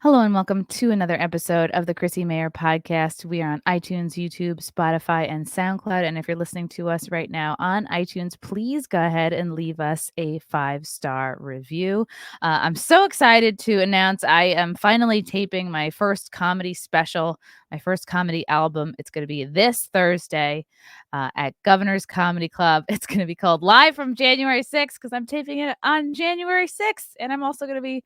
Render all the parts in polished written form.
Hello and welcome to another episode of the Chrissie Mayr podcast. We are on iTunes, YouTube, Spotify, and SoundCloud. And if you're listening to us right now on iTunes, please go ahead and leave us a 5-star review. I'm so excited to announce I am finally taping my first comedy special, my first comedy album. It's going to be this Thursday at Governor's Comedy Club. It's going to be called Live from January 6th because I'm taping it on January 6th. And I'm also going to be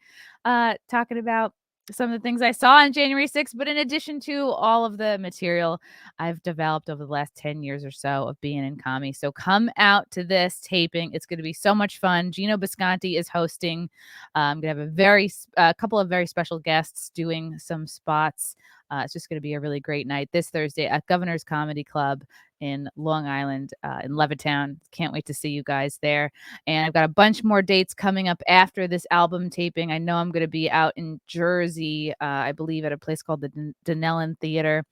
talking about some of the things I saw on January 6th, but in addition to all of the material I've developed over the last 10 years or so of being in comedy. So come out to this taping. It's going to be so much fun. Gino Bisconti is hosting. I'm going to have a couple of very special guests doing some spots. It's just going to be a really great night this Thursday at Governor's Comedy Club in Long Island, in Levittown. Can't wait to see you guys there. And I've got a bunch more dates coming up after this album taping. I know I'm going to be out in Jersey, I believe at a place called the Denellen Theater.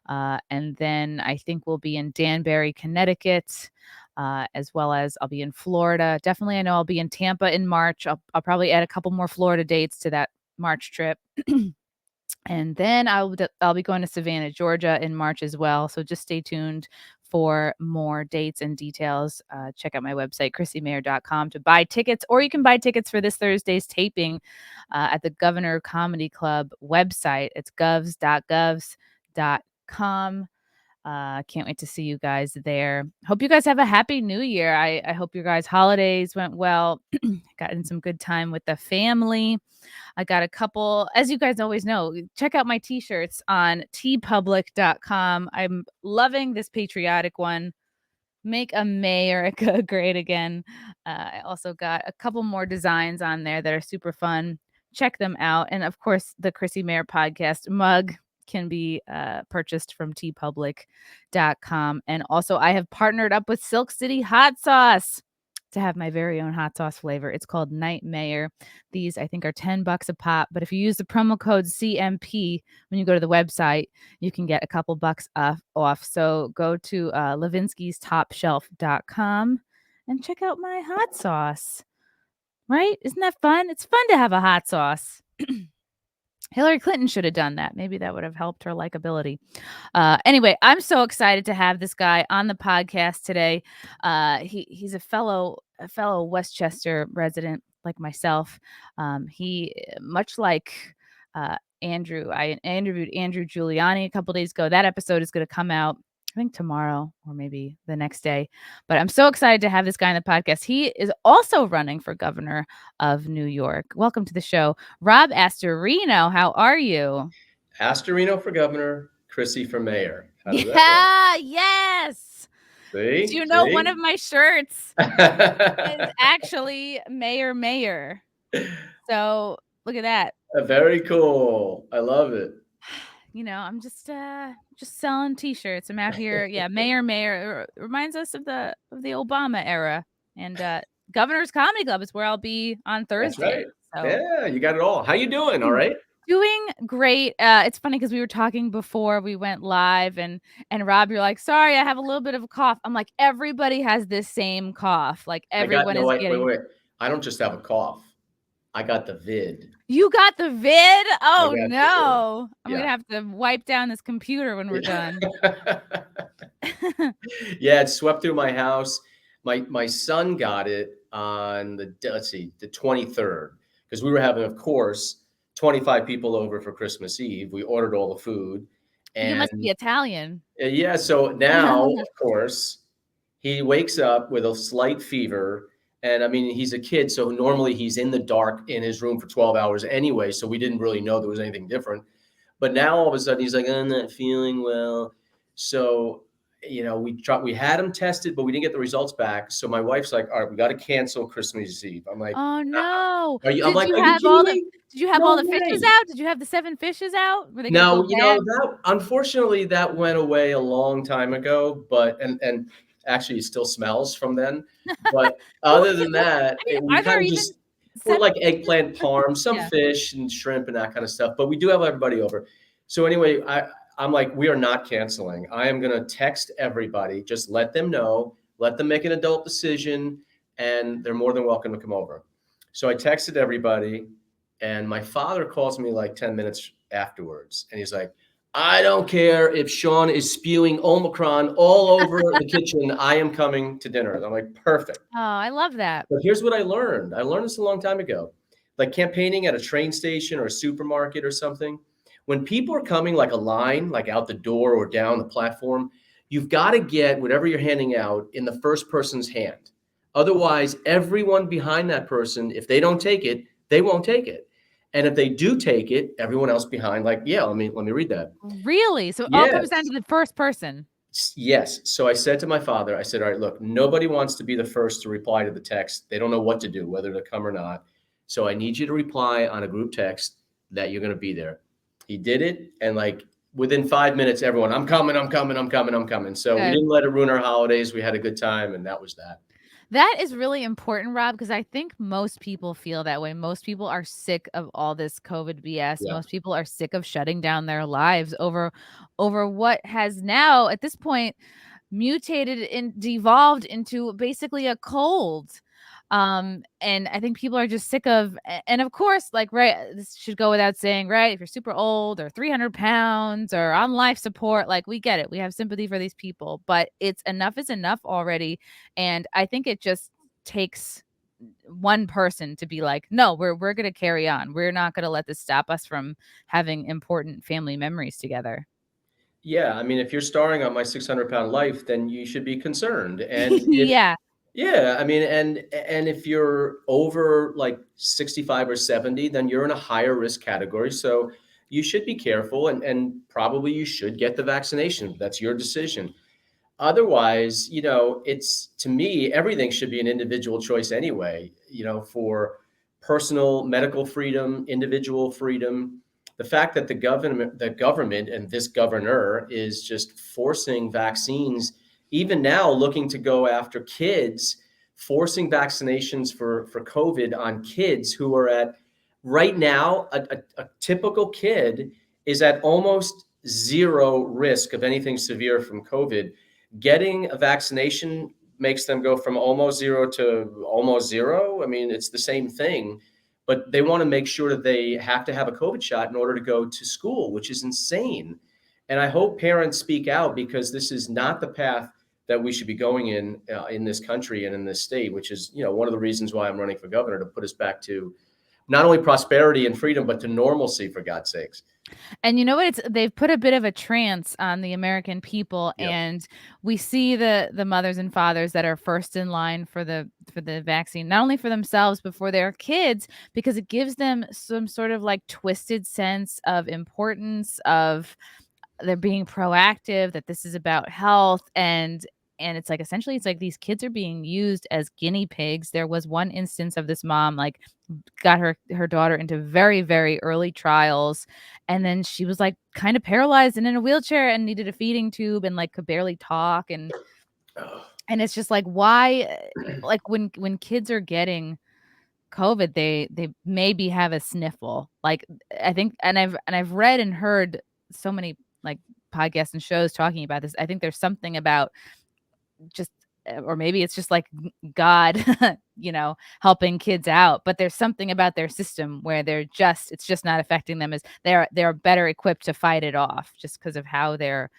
And then I think we'll be in Danbury, Connecticut, as well as I'll be in Florida. Definitely, I know I'll be in Tampa in March. I'll probably add a couple more Florida dates to that March trip. And then I'll be going to Savannah, Georgia in March as well. So just stay tuned for more dates and details. Check out my website, ChrissieMayr.com to buy tickets, or you can buy tickets for this Thursday's taping at the Governor Comedy Club website. It's govs.govs.com. Can't wait to see you guys there. Hope you guys have a happy new year. I hope your guys' holidays went well. Got in some good time with the family. I got a couple, as you guys always know, check out my t-shirts on tpublic.com. I'm loving this patriotic one. Make America great again. I also got a couple more designs on there that are super fun. Check them out. And of course, the Chrissie Mayr podcast mug can be purchased from tpublic.com. And also, I have partnered up with Silk City Hot Sauce to have my very own hot sauce flavor. It's called Nightmare. These, I think, are $10 a pop. But if you use the promo code CMP when you go to the website, you can get a couple bucks off. So go to levinsky'stopshelf.com and check out my hot sauce. Right? Isn't that fun? It's fun to have a hot sauce. Hillary Clinton should have done that. Maybe that would have helped her likability. Anyway, I'm so excited to have this guy on the podcast today. He's a fellow Westchester resident like myself. He, much like Andrew, I interviewed Andrew Giuliani a couple days ago. That episode is going to come out, I think, tomorrow or maybe the next day. But I'm so excited to have this guy on the podcast. He is also running for governor of New York. Welcome to the show, Rob Astorino. How are you? Astorino for governor, Chrissie for mayor. How does that work? Yes. See? Do you know one of my shirts is actually Mayor. So look at that. Very cool. I love it. You know, I'm just selling t-shirts. I'm out here. Yeah, Mayor. It reminds us of the Obama era. And Governor's Comedy Club is where I'll be on Thursday. That's right. So. Yeah, you got it all. How you doing? All right? Doing great. It's funny because we were talking before we went live, and Rob, you're like, sorry, I have a little bit of a cough. I'm like, everybody has this same cough. Like everyone is getting. Wait. I don't just have a cough. I got the vid. You got the vid? Oh no. I'm gonna have to wipe down this computer when we're done. Yeah, it swept through my house. My son got it on the 23rd, because we were having, of course, 25 people over for Christmas Eve. We ordered all the food. And you must be Italian. Yeah, so now, of course, he wakes up with a slight fever. And I mean, he's a kid, so normally he's in the dark in his room for 12 hours anyway, so we didn't really know there was anything different. But now all of a sudden he's like, I'm not feeling well. So, you know, we had him tested, but we didn't get the results back. So my wife's like, all right, we got to cancel Christmas Eve. I'm like, oh no. Did you have all the fishes out? Did you have the 7 fishes out? Were they no, you know, unfortunately that went away a long time ago, but, and actually it still smells from then. But other than that, we kind of just put like eggplant parm, some fish and shrimp and that kind of stuff. But we do have everybody over. So anyway, I'm like, we are not canceling. I am going to text everybody. Just let them know. Let them make an adult decision. And they're more than welcome to come over. So I texted everybody. And my father calls me like 10 minutes afterwards. And he's like, I don't care if Sean is spewing Omicron all over the kitchen. I am coming to dinner. And I'm like, perfect. Oh, I love that. But here's what I learned. I learned this a long time ago. Like campaigning at a train station or a supermarket or something. When people are coming like a line, like out the door or down the platform, you've got to get whatever you're handing out in the first person's hand. Otherwise, everyone behind that person, if they don't take it, they won't take it. And if they do take it, everyone else behind, like, yeah, let me read that. Really? So it all Yes. comes down to the first person. Yes. So I said to my father, I said, all right, look, nobody wants to be the first to reply to the text. They don't know what to do, whether to come or not. So I need you to reply on a group text that you're going to be there. He did it. And like within 5 minutes, everyone, I'm coming. So we didn't let it ruin our holidays. We had a good time. And that was that. That is really important, Rob, because I think most people feel that way. Most people are sick of all this COVID BS. Yeah. Most people are sick of shutting down their lives over what has now, at this point, mutated and devolved into basically a cold. And I think people are just sick of, and of course, like, right, this should go without saying, right? If you're super old or 300 pounds or on life support, like, we get it. We have sympathy for these people, but it's enough is enough already. And I think it just takes one person to be like, no, we're going to carry on. We're not going to let this stop us from having important family memories together. Yeah. I mean, if you're starring on My 600-Pound Life, then you should be concerned. And Yeah. yeah, I mean, and if you're over like 65 or 70, then you're in a higher risk category. So you should be careful and probably you should get the vaccination. That's your decision. Otherwise, it's, to me, everything should be an individual choice anyway, for personal medical freedom, individual freedom. The fact that the government and this governor is just forcing vaccines, even now looking to go after kids, forcing vaccinations for COVID on kids who are at, right now, a typical kid is at almost zero risk of anything severe from COVID. Getting a vaccination makes them go from almost zero to almost zero. I mean, it's the same thing, but they want to make sure that they have to have a COVID shot in order to go to school, which is insane. And I hope parents speak out, because this is not the path that we should be going in this country and in this state, which is, one of the reasons why I'm running for governor, to put us back to not only prosperity and freedom, but to normalcy, for God's sakes. And you know what? They've put a bit of a trance on the American people, Yep. and we see the mothers and fathers that are first in line for the vaccine, not only for themselves but for their kids, because it gives them some sort of like twisted sense of importance, of they're being proactive, that this is about health, and it's like, essentially, it's like these kids are being used as guinea pigs. There was one instance of this mom, like, got her daughter into very, very early trials, and then she was like kind of paralyzed and in a wheelchair and needed a feeding tube and like could barely talk, and it's just like, why, like, when kids are getting COVID, they maybe have a sniffle. Like, I think, and I've read and heard so many like podcasts and shows talking about this. I think there's something about just, or maybe it's just like God, helping kids out, but there's something about their system where it's just not affecting them, as they're better equipped to fight it off, just because of how they're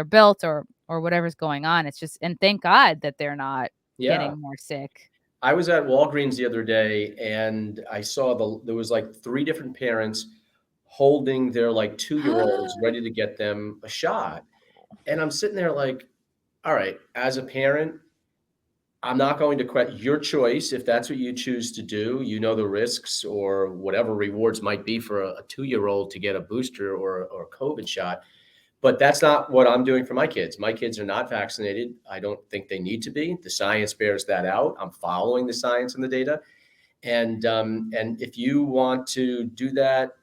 built, or whatever's going on. It's just, and thank God that they're not getting more sick. I was at Walgreens the other day and I saw there was like 3 different parents holding their like 2-year-olds ready to get them a shot. And I'm sitting there like, all right, as a parent, I'm not going to question your choice. If that's what you choose to do, the risks or whatever rewards might be for a 2-year-old to get a booster or a COVID shot. But that's not what I'm doing for my kids. My kids are not vaccinated. I don't think they need to be. The science bears that out. I'm following the science and the data. And if you want to do that,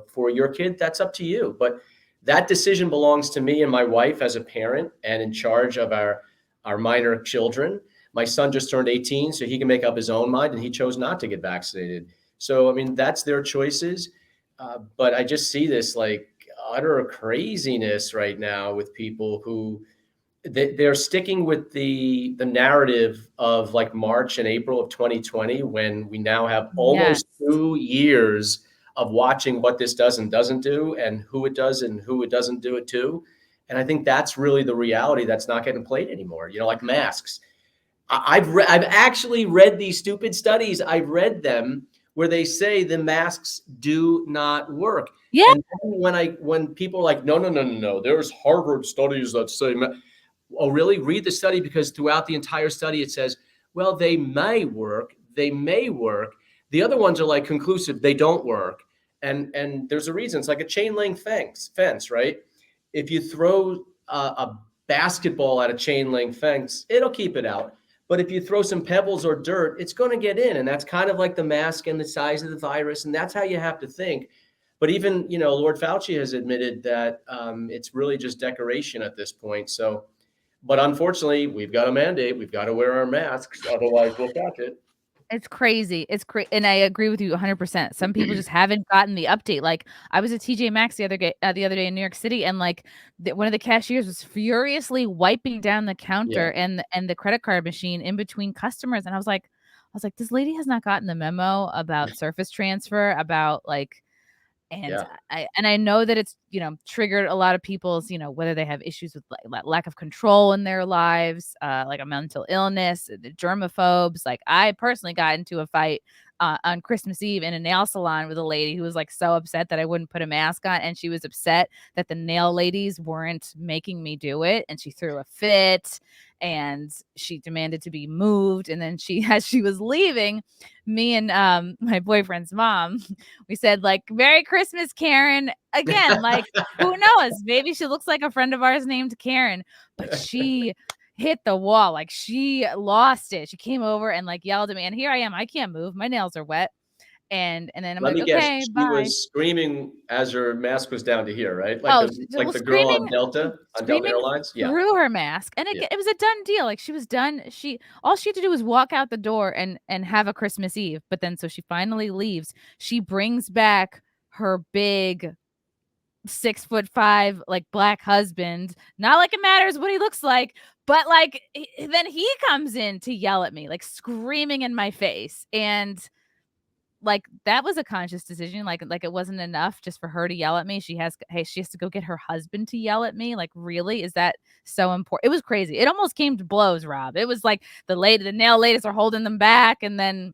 for your kid, that's up to you. But that decision belongs to me and my wife as a parent and in charge of our minor children. My son just turned 18, so he can make up his own mind, and he chose not to get vaccinated. So, I mean, that's their choices. But I just see this like utter craziness right now with people who they're sticking with the narrative of like March and April of 2020, when we now have almost 2 years of watching what this does and doesn't do, and who it does and who it doesn't do it to. And I think that's really the reality that's not getting played anymore. Like masks. I've actually read these stupid studies. I've read them where they say the masks do not work. Yeah. And when people are like, no, there's Harvard studies that say, oh, really? Read the study, because throughout the entire study it says, well, they may work. The other ones are like conclusive. They don't work. And there's a reason. It's like a chain link fence, right? If you throw a basketball at a chain link fence, it'll keep it out. But if you throw some pebbles or dirt, it's going to get in. And that's kind of like the mask and the size of the virus. And that's how you have to think. But even, Lord Fauci has admitted that it's really just decoration at this point. So, but unfortunately, we've got a mandate. We've got to wear our masks. Otherwise, we'll catch it. It's crazy. It's crazy. And I agree with you 100%. Some people just haven't gotten the update. Like, I was at TJ Maxx the other day in New York City, and like one of the cashiers was furiously wiping down the counter and the credit card machine in between customers. And I was like, this lady has not gotten the memo about surface transfer, about like, and I know that it's, triggered a lot of people's, whether they have issues with lack of control in their lives, like a mental illness, the germaphobes. Like, I personally got into a fight on Christmas Eve in a nail salon with a lady who was like so upset that I wouldn't put a mask on, and she was upset that the nail ladies weren't making me do it, and she threw a fit and she demanded to be moved. And then as she was leaving, me and my boyfriend's mom, we said like, Merry Christmas, Karen. Again, like, who knows? Maybe she looks like a friend of ours named Karen, but she hit the wall. Like, she lost it. She came over and like yelled at me, and here I am. I can't move. My nails are wet. And then I'm Let like, me guess, okay, she bye. was screaming as her mask was down to here, right? Like the girl on Delta Airlines. Yeah. Through her mask. And it was a done deal. Like, she was done. All she had to do was walk out the door and have a Christmas Eve. But then, so she finally leaves. She brings back her big 6'5" like black husband. Not like it matters what he looks like, but like then he comes in to yell at me, like screaming in my face. And like, that was a conscious decision. Like it wasn't enough just for her to yell at me. She has to go get her husband to yell at me. Like, really? Is that so important? It was crazy. It almost came to blows, Rob. It was like the nail ladies are holding them back. And then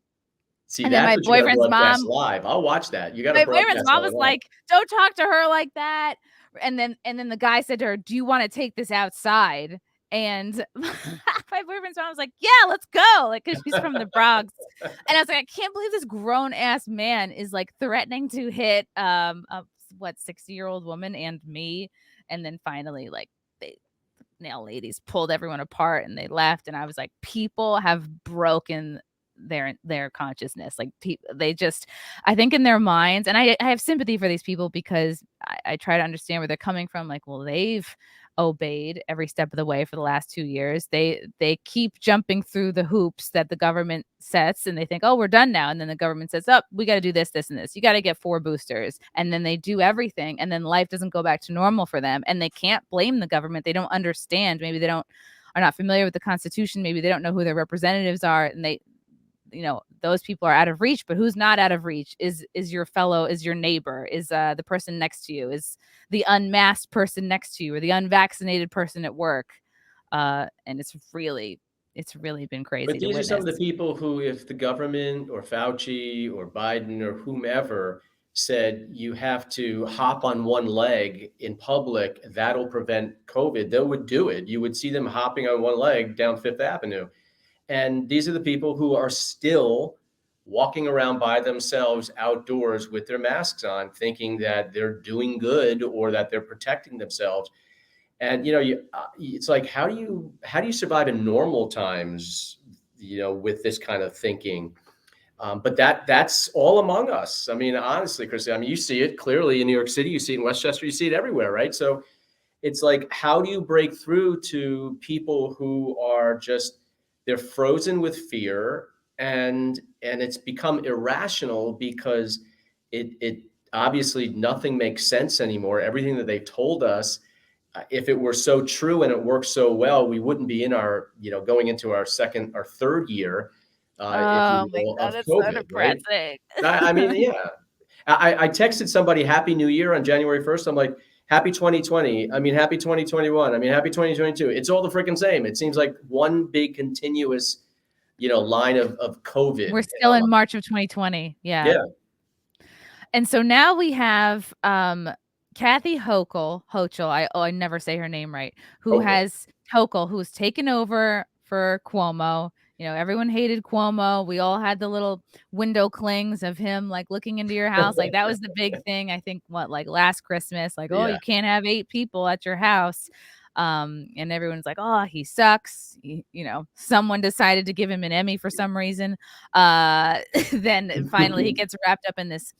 my boyfriend's mom live. I'll watch that. You got to. My boyfriend's mom was like, "Don't talk to her like that." And then the guy said to her, "Do you want to take this outside?" And my boyfriend's mom was like, "Yeah, let's go." Like, because she's from the Bronx. And I was like, I can't believe this grown ass man is like threatening to hit a 60-year-old woman and me. And then finally, like, the nail ladies pulled everyone apart and they left. And I was like, people have broken their consciousness. Like, they just, I think in their minds, and I have sympathy for these people, because I try to understand where they're coming from. Like, well, they've obeyed every step of the way for the last 2 years. They keep jumping through the hoops that the government sets, and they think, oh, we're done now. And then the government says, oh, we got to do this, this, and this. You got to get 4 boosters. And then they do everything, and then life doesn't go back to normal for them. And they can't blame the government. They don't understand. Maybe they are not familiar with the Constitution. Maybe they don't know who their representatives are, and those people are out of reach. But who's not out of reach is your neighbor, is the person next to you, is the unmasked person next to you, or the unvaccinated person at work. And it's really been crazy. But these are some of the people who, if the government or Fauci or Biden or whomever said you have to hop on one leg in public, that'll prevent COVID, they would do it. You would see them hopping on one leg down Fifth Avenue. And these are the people who are still walking around by themselves outdoors with their masks on, thinking that they're doing good or that they're protecting themselves. And, it's like, how do you survive in normal times, with this kind of thinking? But that's all among us. I mean, honestly, Chrissy, you see it clearly in New York City, you see it in Westchester, you see it everywhere, right? So it's like, how do you break through to people who are just, they're frozen with fear, and it's become irrational because it obviously nothing makes sense anymore. Everything that they told us if it were so true and it worked so well, we wouldn't be in our, going into our second or third year, if Oh you my will, God, of that's so COVID, right? depressing. I mean, yeah. I texted somebody Happy New Year on January 1st. I'm like, Happy 2020. I mean, Happy 2021. I mean, Happy 2022. It's all the freaking same. It seems like one big continuous, line of COVID. We're still in March of 2020. Yeah. Yeah. And so now we have Kathy Hochul. I never say her name right. Hochul, who's taken over for Cuomo. Everyone hated Cuomo. We all had the little window clings of him like looking into your house. Like that was the big thing. I think like last Christmas, like, oh, Yeah. you can't have 8 people at your house. And everyone's like, oh, he sucks. Someone decided to give him an Emmy for some reason. Then finally he gets wrapped up in this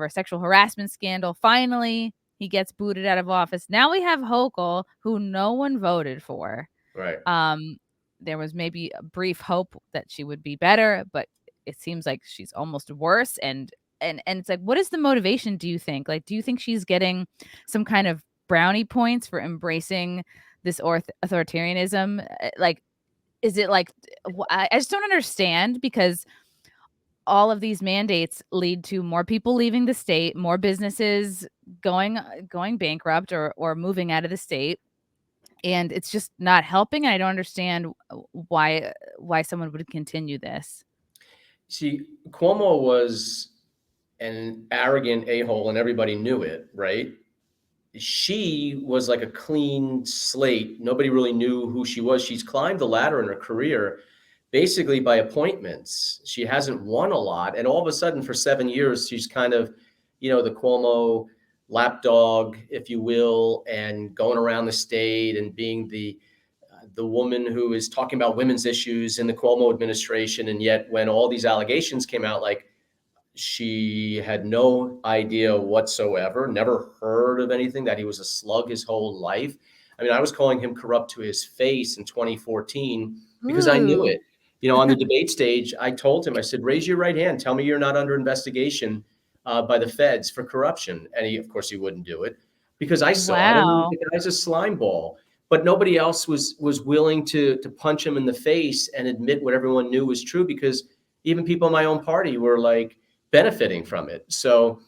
sexual harassment scandal. Finally, he gets booted out of office. Now we have Hochul, who no one voted for. Right. There was maybe a brief hope that she would be better, but it seems like she's almost worse. And it's like, what is the motivation, do you think? Like, do you think she's getting some kind of brownie points for embracing this authoritarianism? Like, is it like, I just don't understand, because all of these mandates lead to more people leaving the state, more businesses going bankrupt or moving out of the state. And it's just not helping. And I don't understand why someone would continue this. See, Cuomo was an arrogant a-hole and everybody knew it, right? She was like a clean slate. Nobody really knew who she was. She's climbed the ladder in her career basically by appointments. She hasn't won a lot. And all of a sudden for 7 years, she's kind of, the Cuomo lapdog, if you will, and going around the state and being the woman who is talking about women's issues in the Cuomo administration. And yet when all these allegations came out, like, she had no idea whatsoever, never heard of anything, that he was a slug his whole life. I mean, I was calling him corrupt to his face in 2014 because I knew it. On the debate stage, I told him, I said, raise your right hand. Tell me you're not under investigation by the feds for corruption. And of course, he wouldn't do it because I saw it. And the guy's a slime ball. But nobody else was willing to punch him in the face and admit what everyone knew was true, because even people in my own party were like benefiting from it. So,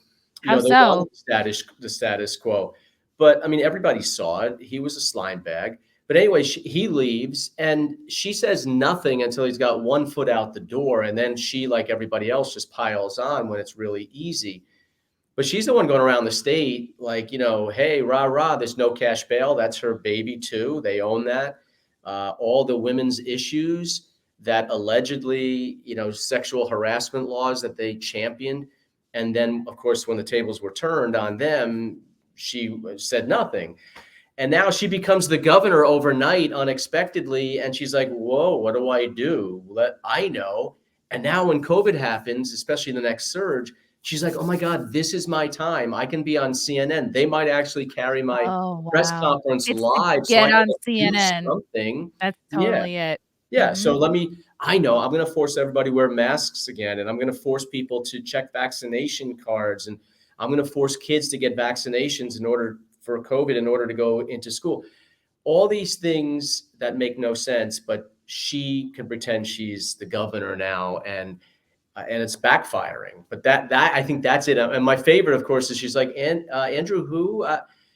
How so? The status quo. But I mean, everybody saw it. He was a slime bag. But anyway, he leaves and she says nothing until he's got 1 foot out the door. And then she, like everybody else, just piles on when it's really easy. But she's the one going around the state like, hey, rah, rah, there's no cash bail. That's her baby, too. They own that. All the women's issues that allegedly, sexual harassment laws that they championed. And then, of course, when the tables were turned on them, she said nothing. And now she becomes the governor overnight, unexpectedly. And she's like, whoa, what do I do? I know. And now when COVID happens, especially the next surge, she's like, oh my God, this is my time. I can be on CNN. They might actually carry my press conference live. Get on CNN. Something. That's totally it. Yeah. Mm-hmm. So I'm going to force everybody to wear masks again. And I'm going to force people to check vaccination cards. And I'm going to force kids to get vaccinations for COVID in order to go into school. All these things that make no sense, but she can pretend she's the governor now, and it's backfiring. But that I think that's it. And my favorite, of course, is she's like, Andrew who?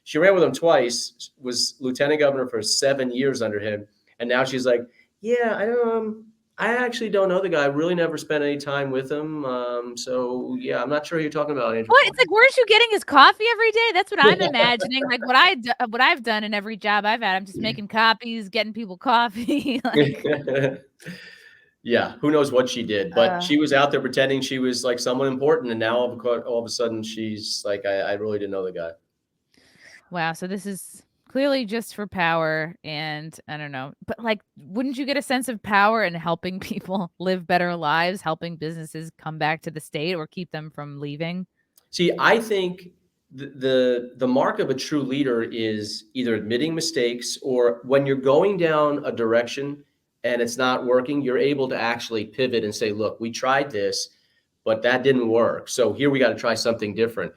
She ran with him twice, was lieutenant governor for 7 years under him. And now she's like, yeah, I actually don't know the guy. I really never spent any time with him. So yeah, I'm not sure who you're talking about, Andrew. What? It's like, weren't you getting his coffee every day? That's what I'm imagining. Like what I've done in every job I've had. I'm just making copies, getting people coffee. Yeah, who knows what she did, but she was out there pretending she was like someone important, and now all of a sudden she's like, I really didn't know the guy. Wow, so this is clearly just for power, and I don't know, but like, wouldn't you get a sense of power in helping people live better lives, helping businesses come back to the state or keep them from leaving? See, I think the mark of a true leader is either admitting mistakes, or when you're going down a direction and it's not working, you're able to actually pivot and say, look, we tried this, but that didn't work. So here we got to try something different.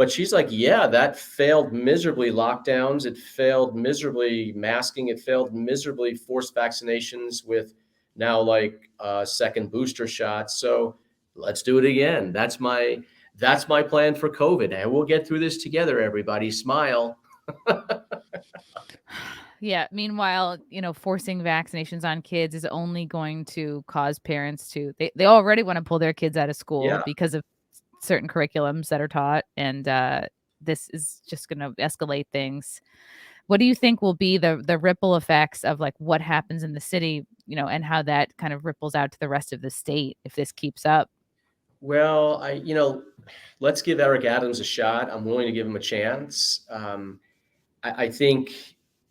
But she's like, yeah, that failed miserably. Lockdowns, it failed miserably. Masking, it failed miserably. Forced vaccinations with now like second booster shots. So let's do it again. That's my plan for COVID. And we'll get through this together, everybody. Smile. Yeah. Meanwhile, forcing vaccinations on kids is only going to cause parents to, they already want to pull their kids out of school Yeah. because of certain curriculums that are taught. And this is just going to escalate things. What do you think will be the ripple effects of like what happens in the city, and how that kind of ripples out to the rest of the state if this keeps up? Well, let's give Eric Adams a shot. I'm willing to give him a chance. I think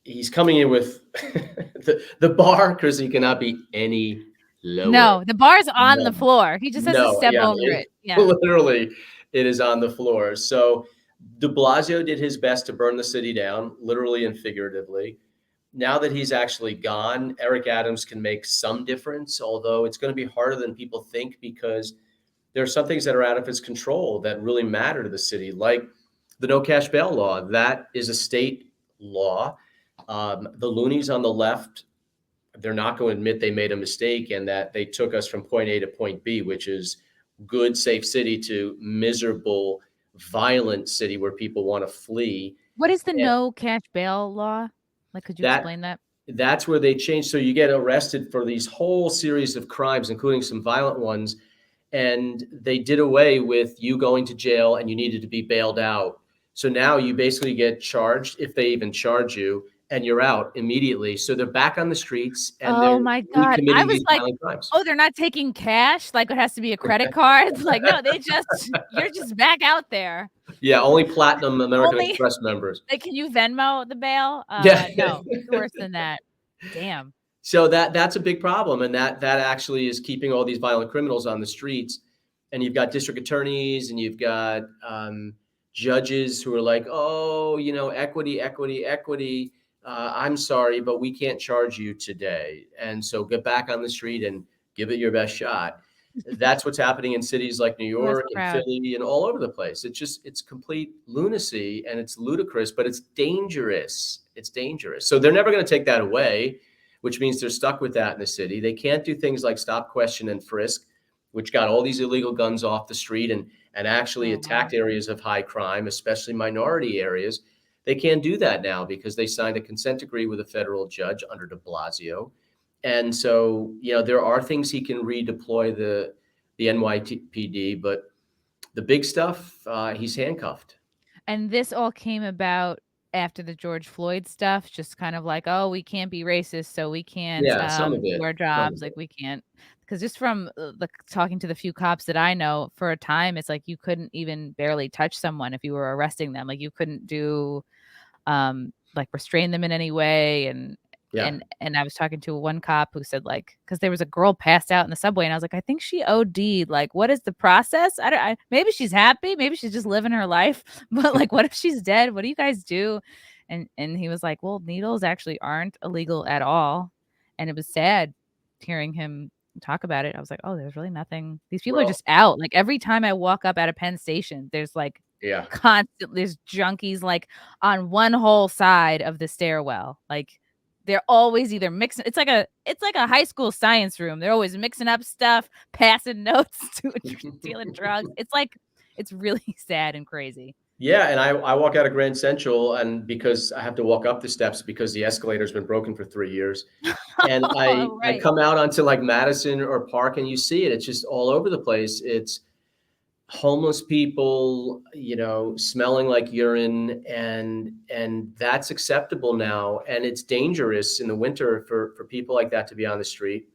he's coming in with the bar, Chrissy, cannot be any lower. No, the bar's on the No. floor. He just has to step over it. Yeah. Literally, it is on the floor. So DeBlasio did his best to burn the city down, literally and figuratively. Now that he's actually gone, Eric Adams can make some difference, although it's going to be harder than people think because there are some things that are out of his control that really matter to the city, like the no cash bail law. That is a state law. The loonies on the left, they're not going to admit they made a mistake and that they took us from point A to point B, which is good, safe city, to miserable, violent city where people want to flee. What is the no cash bail law? Like, could you explain that? That's where they changed. So you get arrested for these whole series of crimes, including some violent ones. And they did away with you going to jail and you needed to be bailed out. So now you basically get charged, if they even charge you, and you're out immediately. So they're back on the streets and Oh my God. I was like, crimes. oh, they're not taking cash? Like it has to be a credit card? Like, no, you're just back out there. Yeah, only platinum American Express members. Like, can you Venmo the bail? Yeah. No, it's worse than that. Damn. So that's a big problem. And that actually is keeping all these violent criminals on the streets. And you've got district attorneys and you've got judges who are like, oh, equity. I'm sorry, but we can't charge you today. And so get back on the street and give it your best shot. That's what's happening in cities like New York and Philly and all over the place. It's complete lunacy and it's ludicrous, but it's dangerous. It's dangerous. So they're never going to take that away, which means they're stuck with that in the city. They can't do things like stop, question, and frisk, which got all these illegal guns off the street and actually attacked areas of high crime, especially minority areas. They can't do that now because they signed a consent decree with a federal judge under de Blasio. And so, there are things he can redeploy the NYPD, but the big stuff, he's handcuffed. And this all came about after the George Floyd stuff, just kind of like, oh, we can't be racist, so we can't do our jobs. Like we can't, because just from talking to the few cops that I know, for a time, it's like you couldn't even barely touch someone if you were arresting them. Like you couldn't do like restrain them in any way. And I was talking to one cop who said, like, because there was a girl passed out in the subway, and I was like, I think she OD'd. Like, what is the process? Maybe she's happy, maybe she's just living her life, but like, what if she's dead? What do you guys do? And he was like, well, needles actually aren't illegal at all. And it was sad hearing him talk about it. I was like, oh, there's really nothing. These people are just out. Like every time I walk up at a Penn Station, there's like constant, there's junkies like on one whole side of the stairwell. Like they're always either mixing. It's like a high school science room. They're always mixing up stuff, passing notes, dealing drugs. It's really sad and crazy. Yeah, and I walk out of Grand Central, and because I have to walk up the steps because the escalator's been broken for 3 years, and I come out onto like Madison or Park, and you see it. It's just all over the place. It's homeless people, smelling like urine, and that's acceptable now, and it's dangerous in the winter for people like that to be on the street.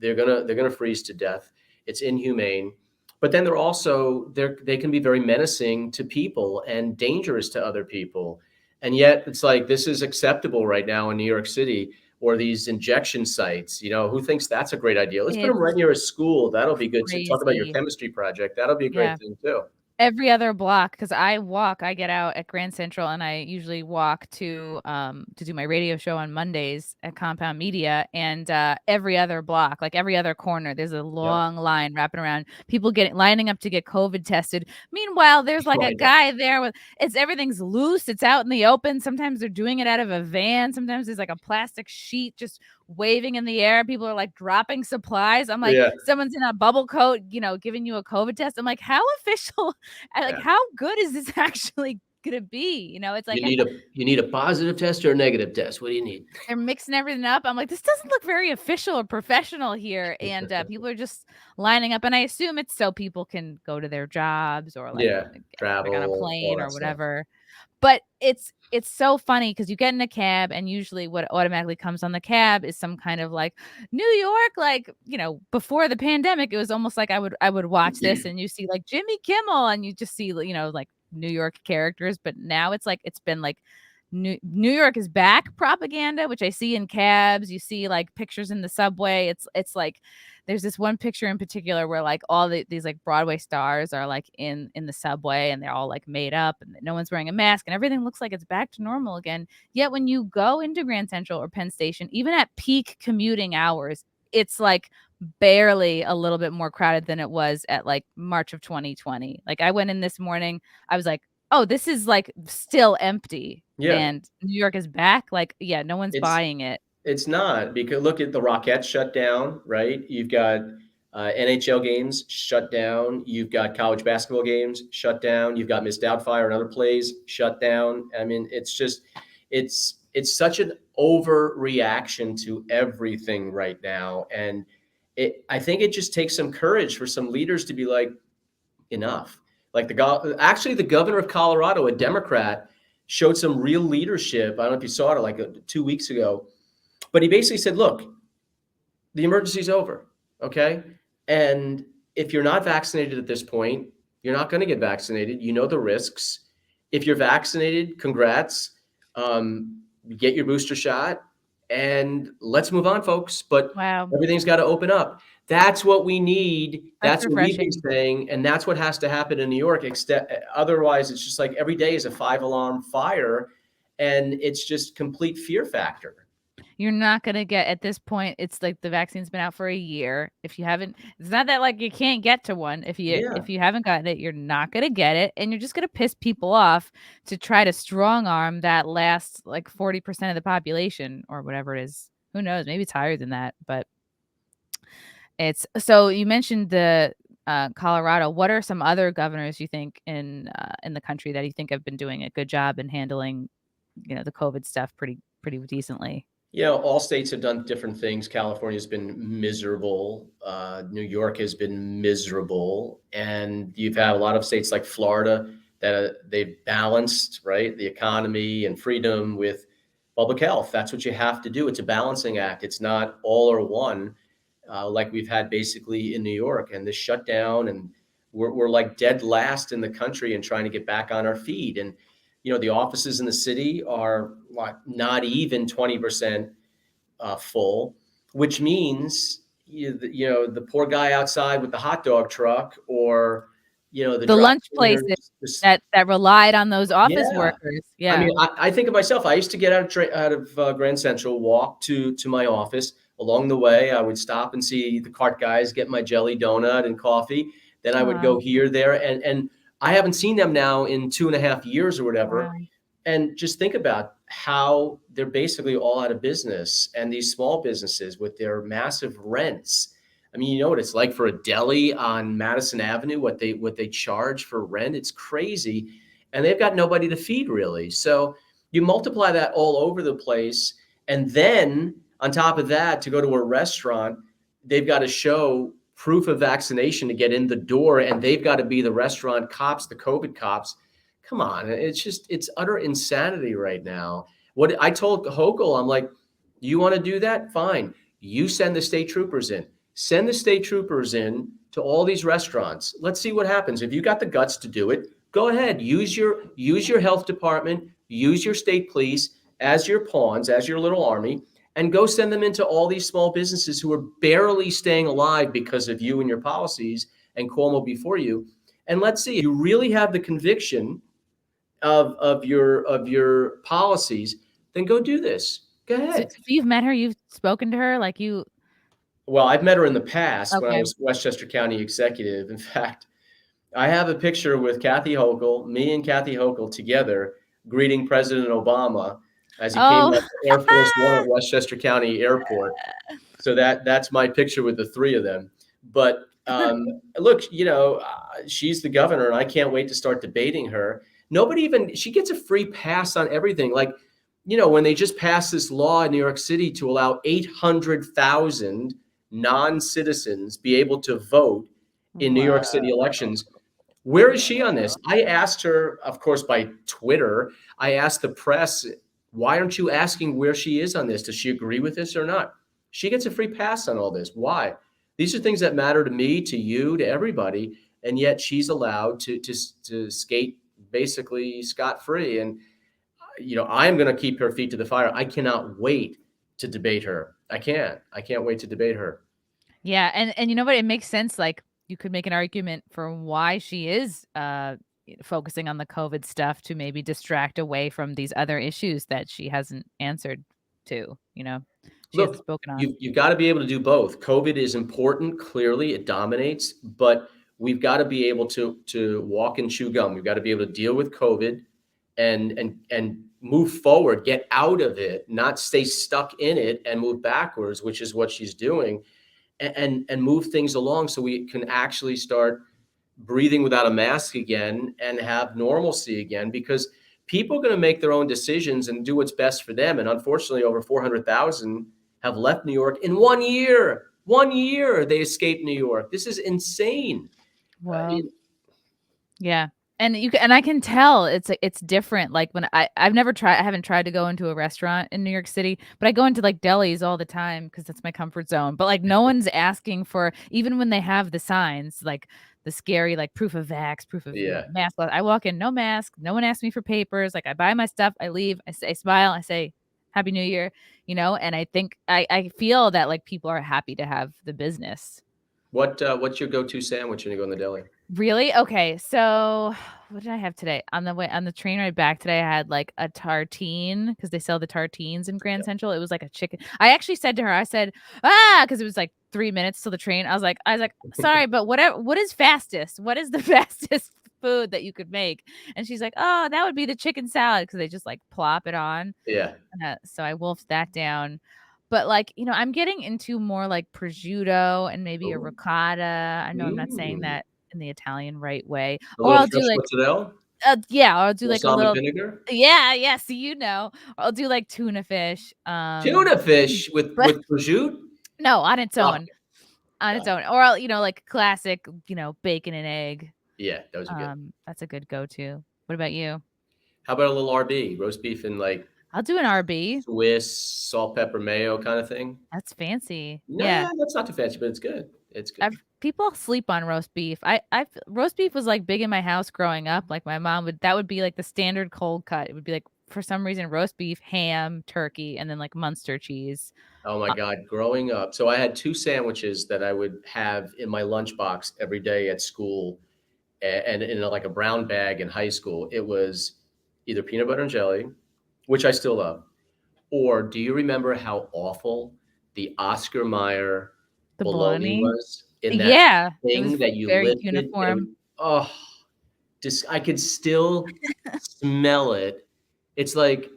They're gonna freeze to death. It's inhumane. But then they can be very menacing to people and dangerous to other people. And yet it's like, this is acceptable right now in New York City, or these injection sites. Who thinks that's a great idea? Let's put them right near a school. That'll be good to talk about your chemistry project. That'll be a great thing too. every other block, because I get out at Grand Central, and I usually walk to do my radio show on Mondays at Compound Media, and every other block, like every other corner, there's a long line wrapping around, people lining up to get COVID tested. Meanwhile, there's like a guy there with everything's loose, it's out in the open. Sometimes they're doing it out of a van, sometimes there's like a plastic sheet just waving in the air. People are like dropping supplies. I'm like, someone's in a bubble coat, giving you a COVID test. I'm like, how official? How good is this actually gonna be? It's like you need a positive test or a negative test. What do you need? They're mixing everything up. I'm like, this doesn't look very official or professional here. And people are just lining up, and I assume it's so people can go to their jobs or travel, on a plane or whatever. But it's so funny because you get in a cab, and usually what automatically comes on the cab is some kind of like New York, before the pandemic, it was almost like I would watch this and you see like Jimmy Kimmel and you just see, like New York characters. But now it's like, it's been like New York is back propaganda, which I see in cabs. You see like pictures in the subway. It's like, there's this one picture in particular where like all these like Broadway stars are like in the subway, and they're all like made up, and no one's wearing a mask, and everything looks like it's back to normal again. Yet when you go into Grand Central or Penn Station, even at peak commuting hours, it's like barely a little bit more crowded than it was at like March of 2020. Like I went in this morning, I was like, oh, this is like still empty. And New York is back. Like, no one's buying it. It's not, because look at the Rockettes shut down, right? You've got NHL games shut down. You've got college basketball games shut down. You've got Miss Doubtfire and other plays shut down. I mean, it's just, it's such an overreaction to everything right now. And I think it just takes some courage for some leaders to be like, enough. Like the governor of Colorado, a Democrat, showed some real leadership. I don't know if you saw it like 2 weeks ago. But he basically said, look, the emergency's over, okay? And if you're not vaccinated at this point, you're not going to get vaccinated. You know the risks. If you're vaccinated, congrats. Get your booster shot, and let's move on, folks. But everything's got to open up. That's what we need. That's what we've been saying, and that's what has to happen in New York. Otherwise, it's just like every day is a 5-alarm fire, and it's just complete fear factor. You're not going to get, at this point, it's like the vaccine's been out for a year. If you haven't, it's not that like you can't get to one. If you haven't gotten it, you're not going to get it. And you're just going to piss people off to try to strong arm that last like 40% of the population or whatever it is. Who knows? Maybe it's higher than that. But so you mentioned the Colorado. What are some other governors you think in the country that you think have been doing a good job in handling, the COVID stuff pretty decently? All states have done different things. California's been miserable. New York has been miserable. And you've had a lot of states like Florida that they've balanced, right, the economy and freedom with public health. That's what you have to do. It's a balancing act. It's not all or one, like we've had basically in New York. And this shutdown, and we're like dead last in the country and trying to get back on our feet. And the offices in the city are not even 20% full, which means the poor guy outside with the hot dog truck, or the lunch places that relied on those office workers. Yeah, I mean, I think of myself. I used to get out of Grand Central, walk to my office. Along the way, I would stop and see the cart guys get my jelly donut and coffee. Then I would go here, there, and I haven't seen them now in 2.5 years or whatever. Wow. And just think about how they're basically all out of business. And these small businesses with their massive rents. I mean, you know what it's like for a deli on Madison Avenue, what they charge for rent. It's crazy. And they've got nobody to feed, really. So you multiply that all over the place. And then on top of that, to go to a restaurant, they've got to show proof of vaccination to get in the door, and they've got to be the restaurant cops, the COVID cops. Come on. It's utter insanity right now. What I told Hochul, I'm like, you want to do that? Fine. You send the state troopers in. Send the state troopers in to all these restaurants. Let's see what happens. If you got the guts to do it, go ahead. Use your health department, use your state police as your pawns, as your little army, and go send them into all these small businesses who are barely staying alive because of you and your policies and Cuomo before you. And let's see, if you really have the conviction of your policies, then go do this. Go So ahead. you've met her, you've spoken to her, like you. Well, I've met her in the past when I Okay. was Westchester County executive. In fact, I have a picture with Kathy Hochul, me and Kathy Hochul together greeting President Obama as he came Oh, up to Air Force One at Westchester County Airport. So that's my picture with the three of them. But look, she's the governor, and I can't wait to start debating her. She gets a free pass on everything. Like, when they just passed this law in New York City to allow 800,000 non-citizens be able to vote in New York City elections. Where is she on this? I asked her, of course, by Twitter. I asked the press, why aren't you asking where she is on this? Does she agree with this or not? She gets a free pass on all this. Why? These are things that matter to me, to you, to everybody, and yet she's allowed to skate basically scot-free. And I'm going to keep her feet to the fire. I cannot wait to debate her. I can't wait to debate her. Yeah, and you know what? It makes sense. Like, you could make an argument for why she is focusing on the COVID stuff to maybe distract away from these other issues that she hasn't answered to. She hasn't Look, spoken on. you've got to be able to do both. COVID is important. Clearly, it dominates, but we've got to be able to walk and chew gum. We've got to be able to deal with COVID and move forward, get out of it, not stay stuck in it and move backwards, which is what she's doing, and move things along so we can actually start breathing without a mask again and have normalcy again, because people are going to make their own decisions and do what's best for them. And unfortunately, over 400,000 have left New York in 1 year. 1 year they escaped New York. This is insane. Wow. Yeah. And I can tell it's different. Like, when I haven't tried to go into a restaurant in New York City, but I go into like delis all the time because that's my comfort zone. But like, no one's asking for, even when they have the signs, like the scary, like proof of vax, proof of mask. I walk in, no mask. No one asks me for papers. Like, I buy my stuff, I leave, I smile, I say Happy New Year, and I think I feel that like people are happy to have the business. What's your go-to sandwich when you go in the deli? Really? Okay. So what did I have today? On the train ride back today, I had like a tartine, because they sell the tartines in Grand Central. It was like a chicken. I actually said to her, I said, because it was like 3 minutes till the train. I was like, sorry, but what is fastest? What is the fastest food that you could make? And she's like, oh, that would be the chicken salad, because they just like plop it on. Yeah. So I wolfed that down. But like, I'm getting into more like prosciutto and maybe a Ooh. ricotta. I know I'm not saying that in the Italian right way. A Or little I'll do fresh like mozzarella? yeah, or I'll do like a Balsamic little vinegar? yeah, or I'll do like tuna fish. Tuna fish with But prosciutto? no, on its Oh, own. On its God. own. Or I'll, like classic, bacon and egg. Yeah, those are good. That's a good go-to. What about you? How about a little RB, roast beef and like I'll do an RB. Swiss salt, pepper, mayo kind of thing? That's fancy. Yeah. Nah, that's not too fancy, but it's good. It's good. People sleep on roast beef. Roast beef was like big in my house growing up. Like, my mom that would be like the standard cold cut. It would be like, for some reason, roast beef, ham, turkey, and then like Munster cheese. Oh my God, growing up. So I had two sandwiches that I would have in my lunchbox every day at school, and in like a brown bag in high school. It was either peanut butter and jelly, which I still love, or do you remember how awful the Oscar Mayer The bologna bologna. was in that Yeah, it was thing that you very lifted? uniform. Just I could still smell it. It's like,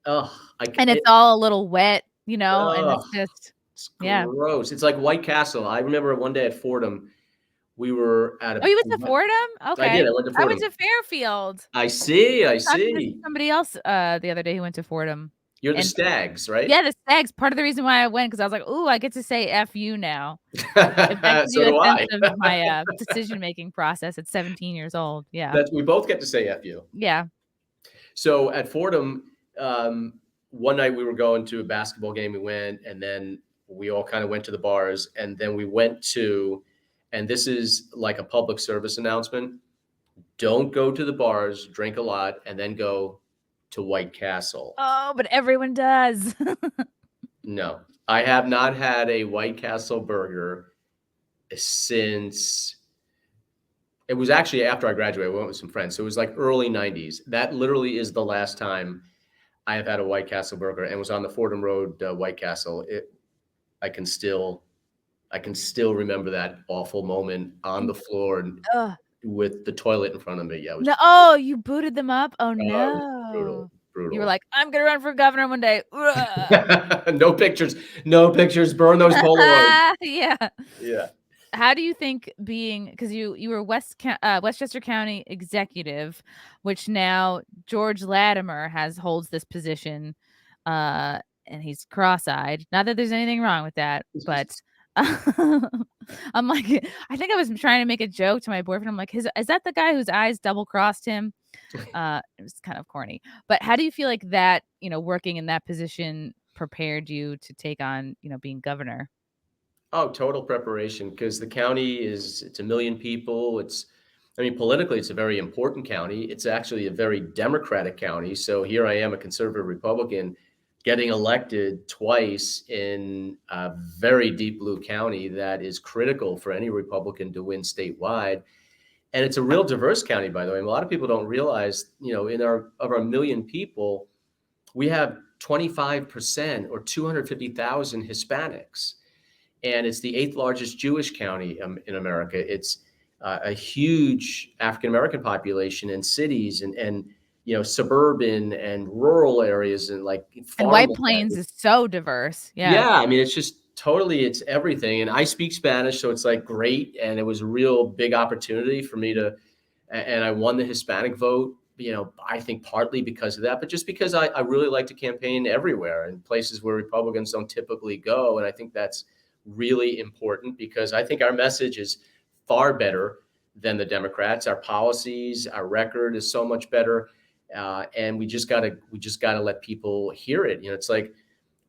And it's all a little wet, and ugh, it's just it's yeah. gross. It's like White Castle. I remember one day at Fordham, we were at Oh, a. you went to Fordham? I did. Okay. I went to I went Fordham. to Fairfield. I see. I Talking to see. somebody else the other day who went to Fordham. You're the And Stags, right? yeah, the Stags. Part of the reason why I went, because I was like, "Ooh, I get to say F you now." If that gives So you a do sense I. of my decision-making process at 17 years old. Yeah. We both get to say F you. Yeah. So at Fordham, one night we were going to a basketball game. We went, and then we all kind of went to the bars, and then we went to, and this is like a public service announcement: don't go to the bars, drink a lot, and then go to White Castle. Oh, but everyone does. No, I have not had a White Castle burger since It was actually after I graduated. I went with some friends. So it was like early 90s. That literally is the last time I have had a White Castle burger, and was on the Fordham Road White Castle. I can still remember that awful moment on the floor Ugh. with the toilet in front of me. Yeah, it was No, oh, you booted them up? Oh, brutal, no. You were brutal. like, "I'm gonna run for governor one day." No pictures, no pictures. Burn those Polaroids. Yeah. Yeah. How do you think because you were Westchester County executive, which now George Latimer holds this position, and he's cross-eyed. Not that there's anything wrong with that, but I'm like, I think I was trying to make a joke to my boyfriend. I'm like, is that the guy whose eyes double crossed him? It was kind of corny. But how do you feel like that, working in that position prepared you to take on, being governor? Oh, total preparation, because the county it's 1 million people. Politically, it's a very important county. It's actually a very Democratic county. So here I am, a conservative Republican, getting elected twice in a very deep blue county that is critical for any Republican to win statewide. And it's a real diverse county, by the way. A lot of people don't realize, in our 1 million people, we have 25% or 250,000 Hispanics. And it's the 8th largest Jewish county in America. It's a huge African-American population in cities and suburban and rural areas and like And White Plains is so diverse. Yeah. It's just it's everything. And I speak Spanish, so it's like great. And it was a real big opportunity for me and I won the Hispanic vote, I think partly because of that, but just because I really like to campaign everywhere in places where Republicans don't typically go. And I think that's really important because I think our message is far better than the Democrats. Our policies, our record is so much better, and we just gotta let people hear it. It's like,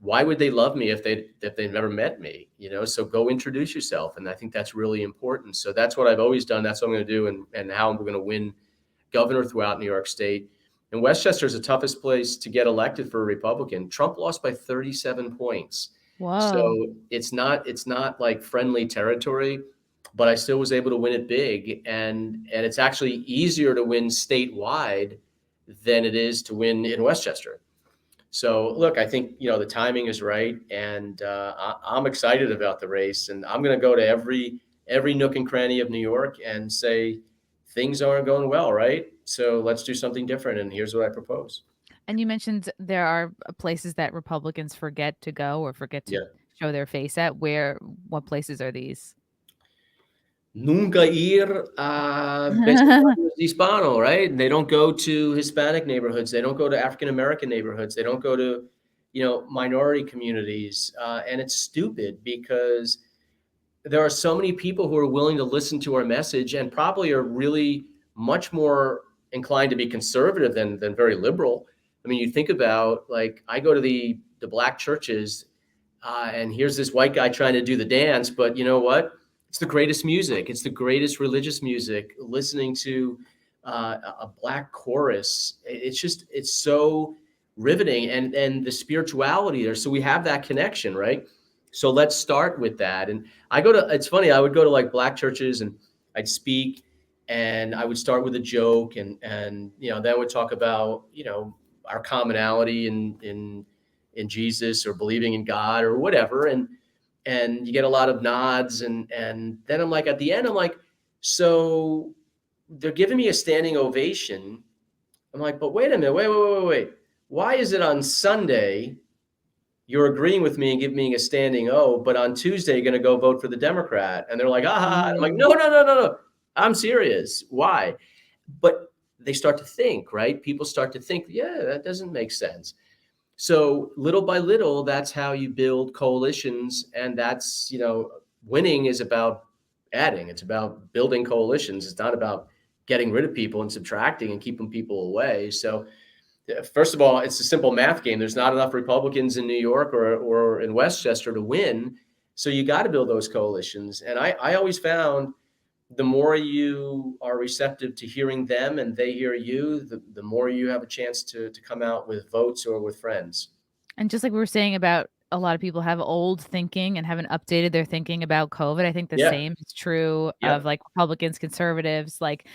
why would they love me if they've never met me? So go introduce yourself, and I think that's really important. So that's what I've always done. That's what I'm going to do, and how I'm going to win governor throughout New York State. And Westchester is the toughest place to get elected for a Republican. Trump lost by 37 points. Whoa. So it's not like friendly territory, but I still was able to win it big. And it's actually easier to win statewide than it is to win in Westchester. So look, I think, the timing is right. And I'm excited about the race. And I'm going to go to every nook and cranny of New York and say, things aren't going well, right? So let's do something different. And here's what I propose. And you mentioned there are places that Republicans forget to go or forget to show their face at. What places are these? Nunca ir a Hispano, right? They don't go to Hispanic neighborhoods. They don't go to African-American neighborhoods. They don't go to, minority communities. And it's stupid because there are so many people who are willing to listen to our message and probably are really much more inclined to be conservative than very liberal. You think about, like, I go to the black churches, and here's this white guy trying to do the dance, but you know what? It's the greatest music. It's the greatest religious music. Listening to a black chorus, it's so riveting, and the spirituality there. So we have that connection, right? So let's start with that. And it's funny, I would go to like black churches and I'd speak and I would start with a joke and then we'd talk about, our commonality in Jesus or believing in God or whatever. And you get a lot of nods. And then I'm like, at the end, I'm like, so they're giving me a standing ovation. I'm like, but wait a minute, wait. Why is it on Sunday you're agreeing with me and giving me a standing O, but on Tuesday you're going to go vote for the Democrat? And they're like, I'm like, no. I'm serious. Why? But they start to think, right? People start to think, yeah, that doesn't make sense. So little by little, that's how you build coalitions. And that's, winning is about adding. It's about building coalitions. It's not about getting rid of people and subtracting and keeping people away. So first of all, it's a simple math game. There's not enough Republicans in New York or in Westchester to win. So you got to build those coalitions. And I always found the more you are receptive to hearing them and they hear you, the more you have a chance to come out with votes or with friends. And just like we were saying about a lot of people have old thinking and haven't updated their thinking about COVID. I think the Yeah. same is true of Yep. like Republicans, conservatives. Like,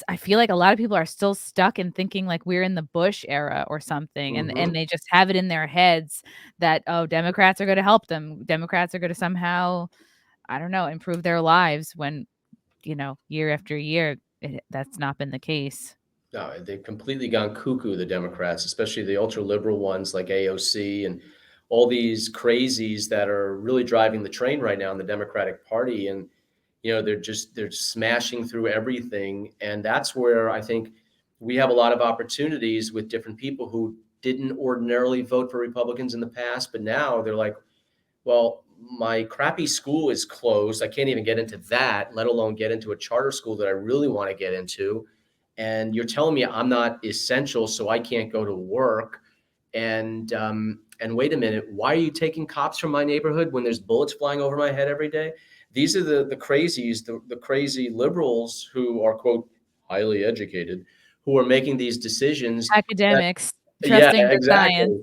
I feel like a lot of people are still stuck in thinking like we're in the Bush era or something, and Mhm. they just have it in their heads that, oh, Democrats are going to help them. Democrats are going to somehow, I don't know, improve their lives when, year after year, that's not been the case. No, they've completely gone cuckoo, the Democrats, especially the ultra liberal ones like AOC and all these crazies that are really driving the train right now in the Democratic Party. And, they're smashing through everything. And that's where I think we have a lot of opportunities with different people who didn't ordinarily vote for Republicans in the past, but now they're like, well, my crappy school is closed. I can't even get into that, let alone get into a charter school that I really want to get into. And you're telling me I'm not essential, so I can't go to work. And wait a minute, why are you taking cops from my neighborhood when there's bullets flying over my head every day? These are the crazies, the crazy liberals who are, quote, highly educated, who are making these decisions. That, Academics yeah, trusting the science. exactly,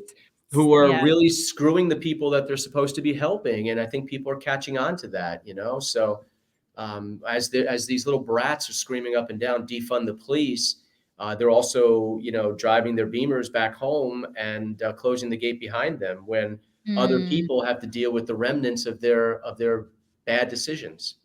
who are Yeah. really screwing the people that they're supposed to be helping. And I think people are catching on to that, So as these little brats are screaming up and down, defund the police, they're also, driving their Beamers back home and closing the gate behind them when other Mm. people have to deal with the remnants of their bad decisions.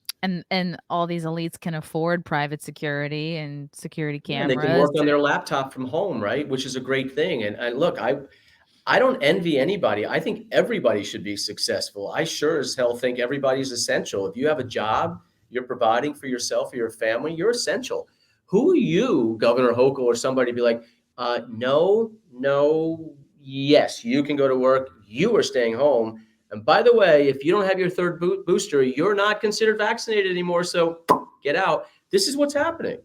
And all these elites can afford private security and security Yeah, and they can cameras. work on their laptop from home, right? Which is a great thing. And look, I don't envy anybody. I think everybody should be successful. I sure as hell think everybody's essential. If you have a job, you're providing for yourself or your family, you're essential. Who are you, Governor Hochul, or somebody to be like, no, no, yes, you can go to work. You are staying home. And by the way, if you don't have your third booster, you're not considered vaccinated anymore. So get out. This is what's happening.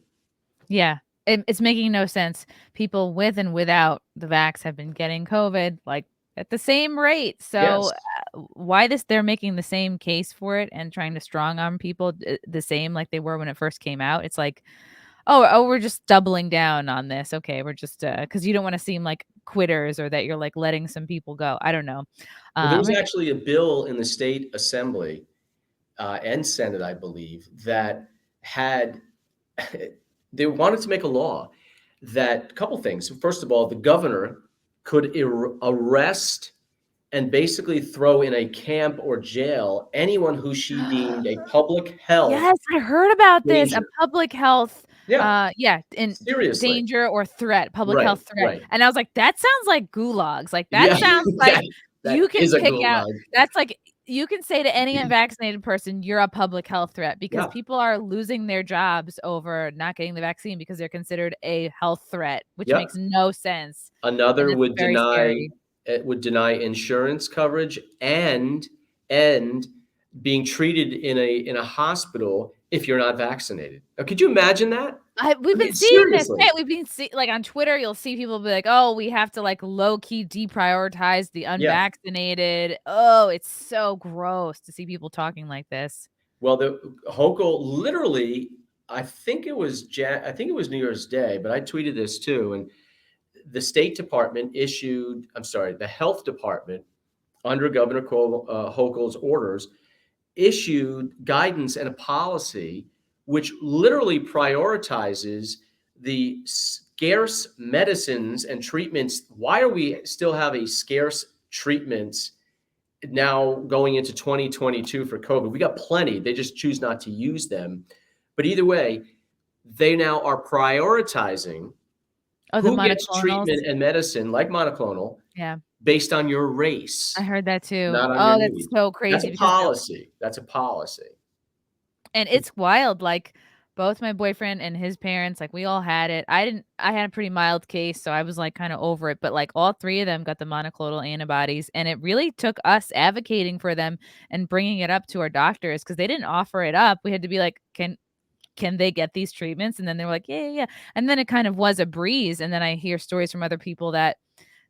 Yeah. It's making no sense. People with and without the vax have been getting COVID, like, at the same rate. So, Yes. why they're making the same case for it and trying to strong arm people, the same like they were when it first came out. It's like, "Oh, we're just doubling down on this. Okay, we're just, because you don't wanna seem like quitters or that you're, like, letting some people go." I don't know. Well, there I'm was gonna actually a bill in the state assembly and Senate, I believe, that had they wanted to make a law that a couple things. First of all, the governor could arrest and basically throw in a camp or jail anyone who she deemed a public health Yes, I heard about this, a danger. public health, Yeah, in seriously. danger or threat, public Right, health threat, right. and I was like, "That sounds like gulags." Like, that Yeah, sounds that like you that can is a pick out gulag. that's like you can say to any unvaccinated person, "You're a public health threat," because Yeah, people are losing their jobs over not getting the vaccine because they're considered a health threat, which yep. makes no sense, and Another it's would very deny scary. insurance coverage and being treated in a hospital if you're not vaccinated. Now, could you imagine that? We've I been mean, seeing this. seriously. Yeah, we've been like, on Twitter, you'll see people be like, "Oh, we have to, like, low key deprioritize the Yeah. unvaccinated." Oh, it's so gross to see people talking like this. Well, the Hochul literally, I think it was New Year's Day, but I tweeted this too. And the State Department I'm sorry, the Health Department under Governor Hochul's orders issued guidance and a policy which literally prioritizes the scarce medicines and treatments. Why are we still having scarce treatments now going into 2022 for COVID? We got plenty. They just choose not to use them. But either way, they now are prioritizing Oh, the who gets monoclonals? treatment and medicine like monoclonal Yeah, based on your I race, heard that too. not on your Oh, that's need. so That's crazy a because policy. That's a policy. and it's wild, like, both my boyfriend and his parents, like, we all had it. I had a pretty mild case, so I was, like, kinda over it, but, like, all 3 of them got the monoclonal antibodies, and it really took us advocating for them and bringing it up to our doctors because they didn't offer it up. We had to be like, "Can they get these treatments?" And then they were like, "Yeah, yeah, yeah." And then it kind of was a breeze, and then I hear stories from other people that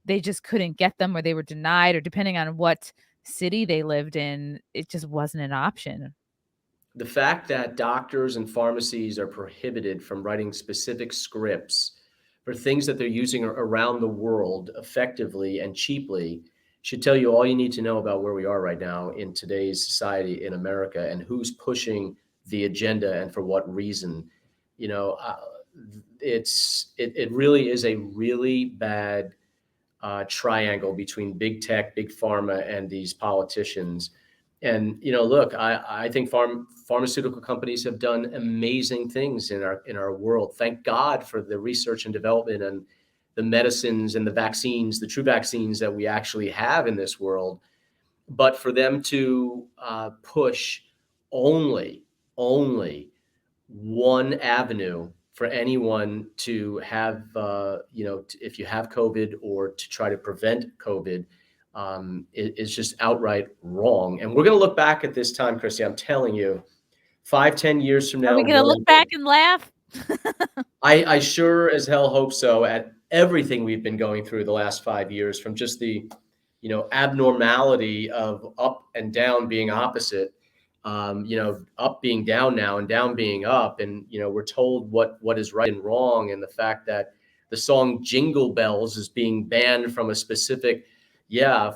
they just couldn't get them or they were denied, or depending on what city they lived in, it just wasn't an option. The fact that doctors and pharmacies are prohibited from writing specific scripts for things that they're using around the world effectively and cheaply should tell you all you need to know about where we are right now in today's society in America and who's pushing the agenda and for what reason. You know, it really is a really bad triangle between big tech, big pharma, and these politicians. And look, I think pharmaceutical companies have done amazing things in our world. Thank God for the research and development and the medicines and the vaccines, the true vaccines that we actually have in this world. But for them to push only one avenue for anyone to have, if you have COVID or to try to prevent COVID, is just outright wrong. And we're going to look back at this time, Chrissy. I'm telling you, 5-10 years from now, are we going to look back and laugh? I sure as hell hope so, at everything we've been going through the last 5 years, from just the, abnormality of up and down being opposite, up being down now and down being up. And, we're told what is right and wrong. And the fact that the song Jingle Bells is being banned from a specific,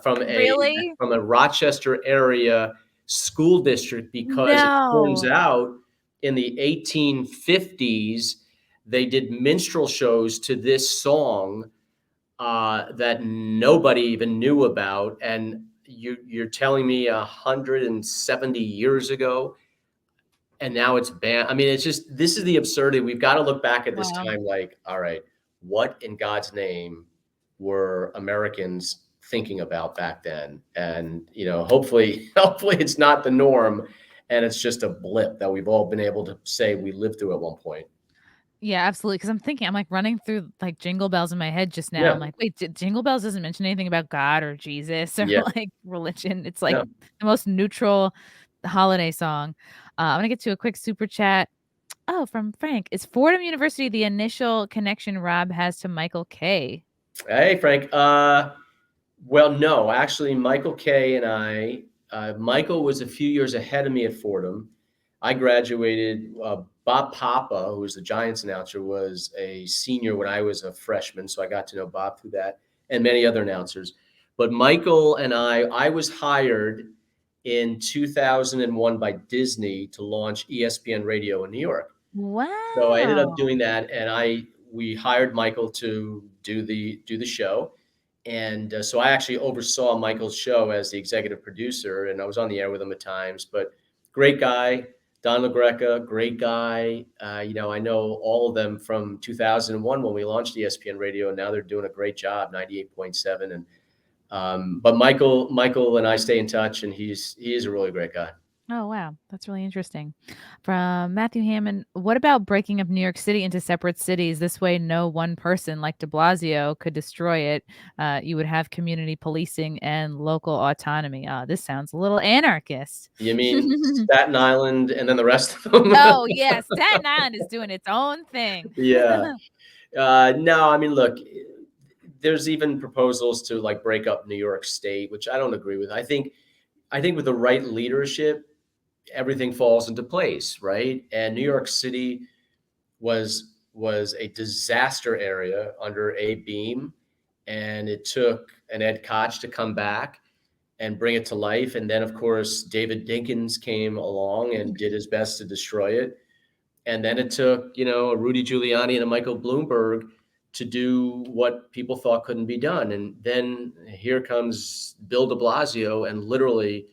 from a Rochester area school district, because it turns out in the 1850s, they did minstrel shows to this song that nobody even knew about. And you're telling me 170 years ago, and now it's banned. I mean, it's just, this is the absurdity. We've got to look back at this time like, all right, what in God's name were Americans thinking about back then? And, hopefully it's not the norm, and it's just a blip that we've all been able to say we lived through at one point. Yeah, absolutely. Because I'm like running through like Jingle Bells in my head just now. I'm like, wait, Jingle Bells doesn't mention anything about God or Jesus or like religion. It's like the most neutral holiday song. I'm gonna get to a quick super chat. Oh, from Frank. Is Fordham University the initial connection Rob has to Michael K? Hey, Frank. Well, no, actually, Michael K and I, Michael was a few years ahead of me at Fordham. I graduated. Bob Papa, who was the Giants announcer, was a senior when I was a freshman, so I got to know Bob through that, and many other announcers. But Michael and I was hired in 2001 by Disney to launch ESPN Radio in New York. Wow. So I ended up doing that, and we hired Michael to do the show. And so I actually oversaw Michael's show as the executive producer, and I was on the air with him at times. But great guy. Don Lagreca, great guy. I know all of them from 2001 when we launched ESPN Radio, and now they're doing a great job, 98.7. And but Michael and I stay in touch, and he is a really great guy. Oh, wow. That's really interesting. From Matthew Hammond, what about breaking up New York City into separate cities? This way, no one person like de Blasio could destroy it. You would have community policing and local autonomy. This sounds a little anarchist. You mean Staten Island and then the rest of them? Oh, yeah. Staten Island is doing its own thing. Yeah. No, I mean, look, there's even proposals to like break up New York State, which I don't agree with. I think with the right leadership, everything falls into place, right? And New York City was a disaster area under Abe Beame, and it took an Ed Koch to come back and bring it to life. And then, of course, David Dinkins came along and did his best to destroy it. And then it took, a Rudy Giuliani and a Michael Bloomberg to do what people thought couldn't be done. And then here comes Bill de Blasio and literally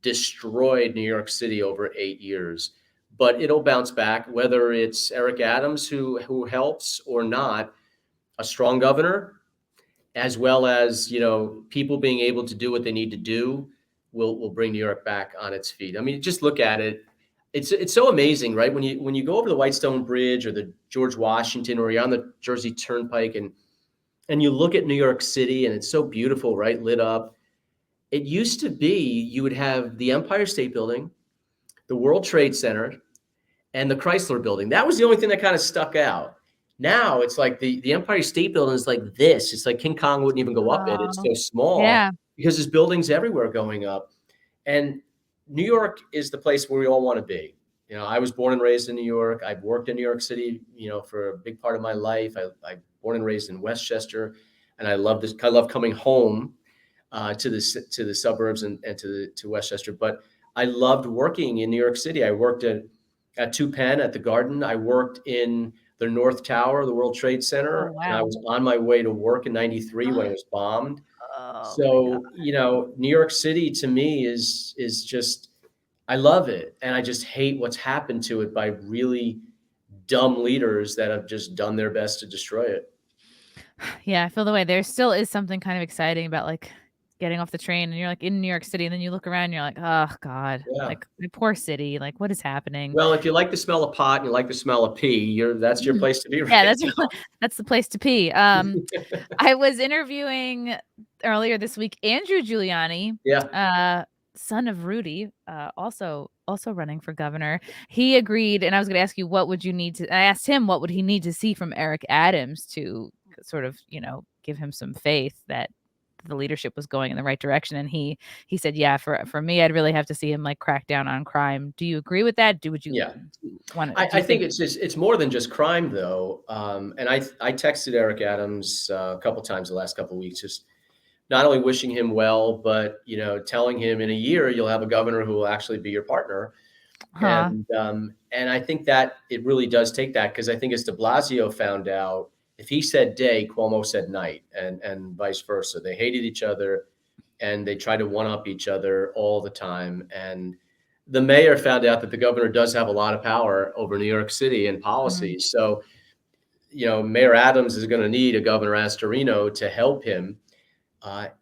destroyed New York City over 8 years. But it'll bounce back, whether it's Eric Adams who helps or not. A strong governor, as well as people being able to do what they need to do, will bring New York back on its feet. I mean, just look at it. It's so amazing, right? When you go over the Whitestone Bridge or the George Washington, or you're on the Jersey Turnpike and you look at New York City, and it's so beautiful, right? Lit up. It used to be you would have the Empire State Building, the World Trade Center, and the Chrysler Building. That was the only thing that kind of stuck out. Now it's like the Empire State Building is like this. It's like King Kong wouldn't even go up it. It's so small because there's buildings everywhere going up. And New York is the place where we all want to be. I was born and raised in New York. I've worked in New York City, for a big part of my life. I born and raised in Westchester, and I love this. I love coming home. to the suburbs and to Westchester. But I loved working in New York City. I worked at 2 Penn at the Garden. I worked in the North Tower, the World Trade Center, Oh, and I wow. was on my way to work in '93 when it was bombed. Oh my God. So, New York City to me is just, I love it. And I just hate what's happened to it by really dumb leaders that have just done their best to destroy it. Yeah, I feel the way. There still is something kind of exciting about like getting off the train and you're like in New York City and then you look around and you're like, oh God, Yeah. like my poor city. Like what is happening? Well, if you like the smell of pot and you like the smell of pee, that's your Mhm. place to be Yeah, right now. that's the place to pee. I was interviewing earlier this week Andrew Giuliani, Yeah. uh, son of Rudy, also running for governor. He agreed, and I was going to ask you what would you need to. I asked him what would he need to see from Eric Adams to sort of give him some faith that the leadership was going in the right direction. And he said, yeah, for me, I'd really have to see him like crack down on crime. Do you agree with that? Would you Yeah. want to? Do I you think think? it's more than just crime, though. And I texted Eric Adams a couple times the last couple of weeks, just not only wishing him well, but telling him in a year you'll have a governor who will actually be your partner. Huh. And I think that it really does take that, because I think as DeBlasio found out, if he said day, Cuomo said night, and vice versa. They hated each other, and they tried to one up each other all the time. And the mayor found out that the governor does have a lot of power over New York City and Mhm. policies. So, Mayor Adams is going to need a Governor Astorino to help him.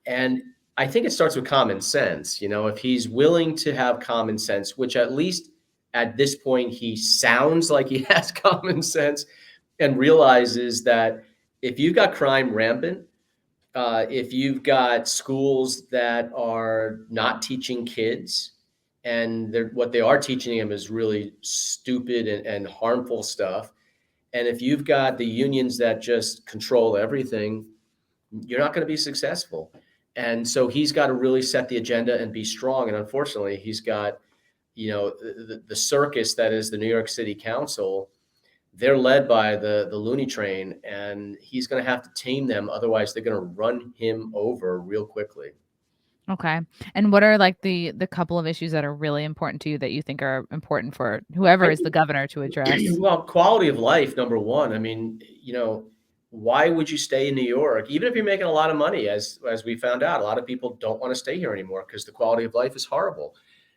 And I think it starts with common sense. If he's willing to have common sense, which at least at this point he sounds like he has common sense, and realizes that if you've got crime rampant, if you've got schools that are not teaching kids, and what they are teaching them is really stupid and harmful stuff, and if you've got the unions that just control everything, you're not going to be successful. And so he's got to really set the agenda and be strong. And unfortunately, he's got, the circus that is the New York City Council. They're led by the loony train, and he's going to have to tame them. Otherwise, they're going to run him over real quickly. Okay. And what are like the couple of issues that are really important to you that you think are important for whoever I is the governor to address? Well, quality of life, number one. I mean, why would you stay in New York, even if you're making a lot of money? As we found out, a lot of people don't want to stay here anymore because the quality of life is horrible.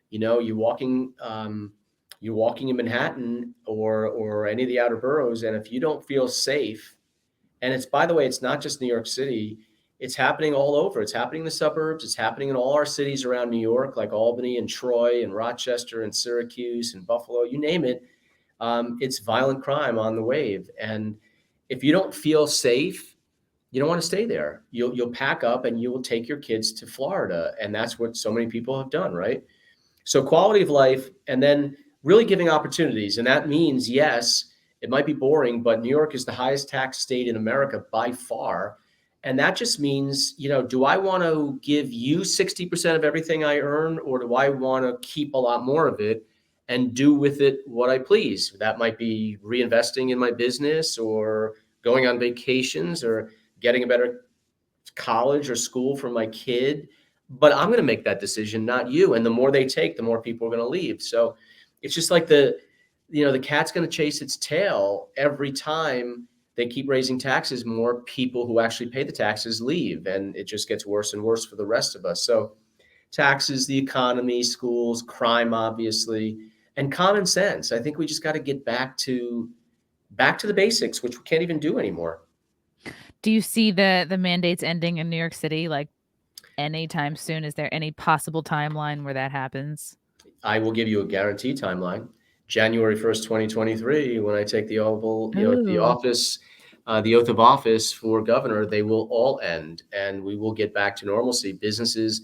You're walking in Manhattan or any of the outer boroughs, and if you don't feel safe, and by the way, it's not just New York City. It's happening all over. It's happening in the suburbs. It's happening in all our cities around New York, like Albany and Troy and Rochester and Syracuse and Buffalo, you name it. It's violent crime on the wave. And if you don't feel safe, you don't want to stay there. You'll pack up and you will take your kids to Florida. And that's what so many people have done, right? So quality of life, and then really giving opportunities. And that means, yes, it might be boring, but New York is the highest tax state in America by far. And that just means, do I want to give you 60% of everything I earn, or do I want to keep a lot more of it and do with it what I please? That might be reinvesting in my business, or going on vacations, or getting a better college or school for my kid. But I'm going to make that decision, not you. And the more they take, the more people are going to leave. So it's just like the cat's going to chase its tail every time they keep raising taxes. More people who actually pay the taxes leave, and it just gets worse and worse for the rest of us. So taxes, the economy, schools, crime, obviously, and common sense. I think we just got to get back to the basics, which we can't even do anymore. Do you see the mandates ending in New York City like anytime soon? Is there any possible timeline where that happens? I will give you a guaranteed timeline. January 1st, 2023, when I take the Ooh. the oath of office for governor, they will all end, and we will get back to normalcy. Businesses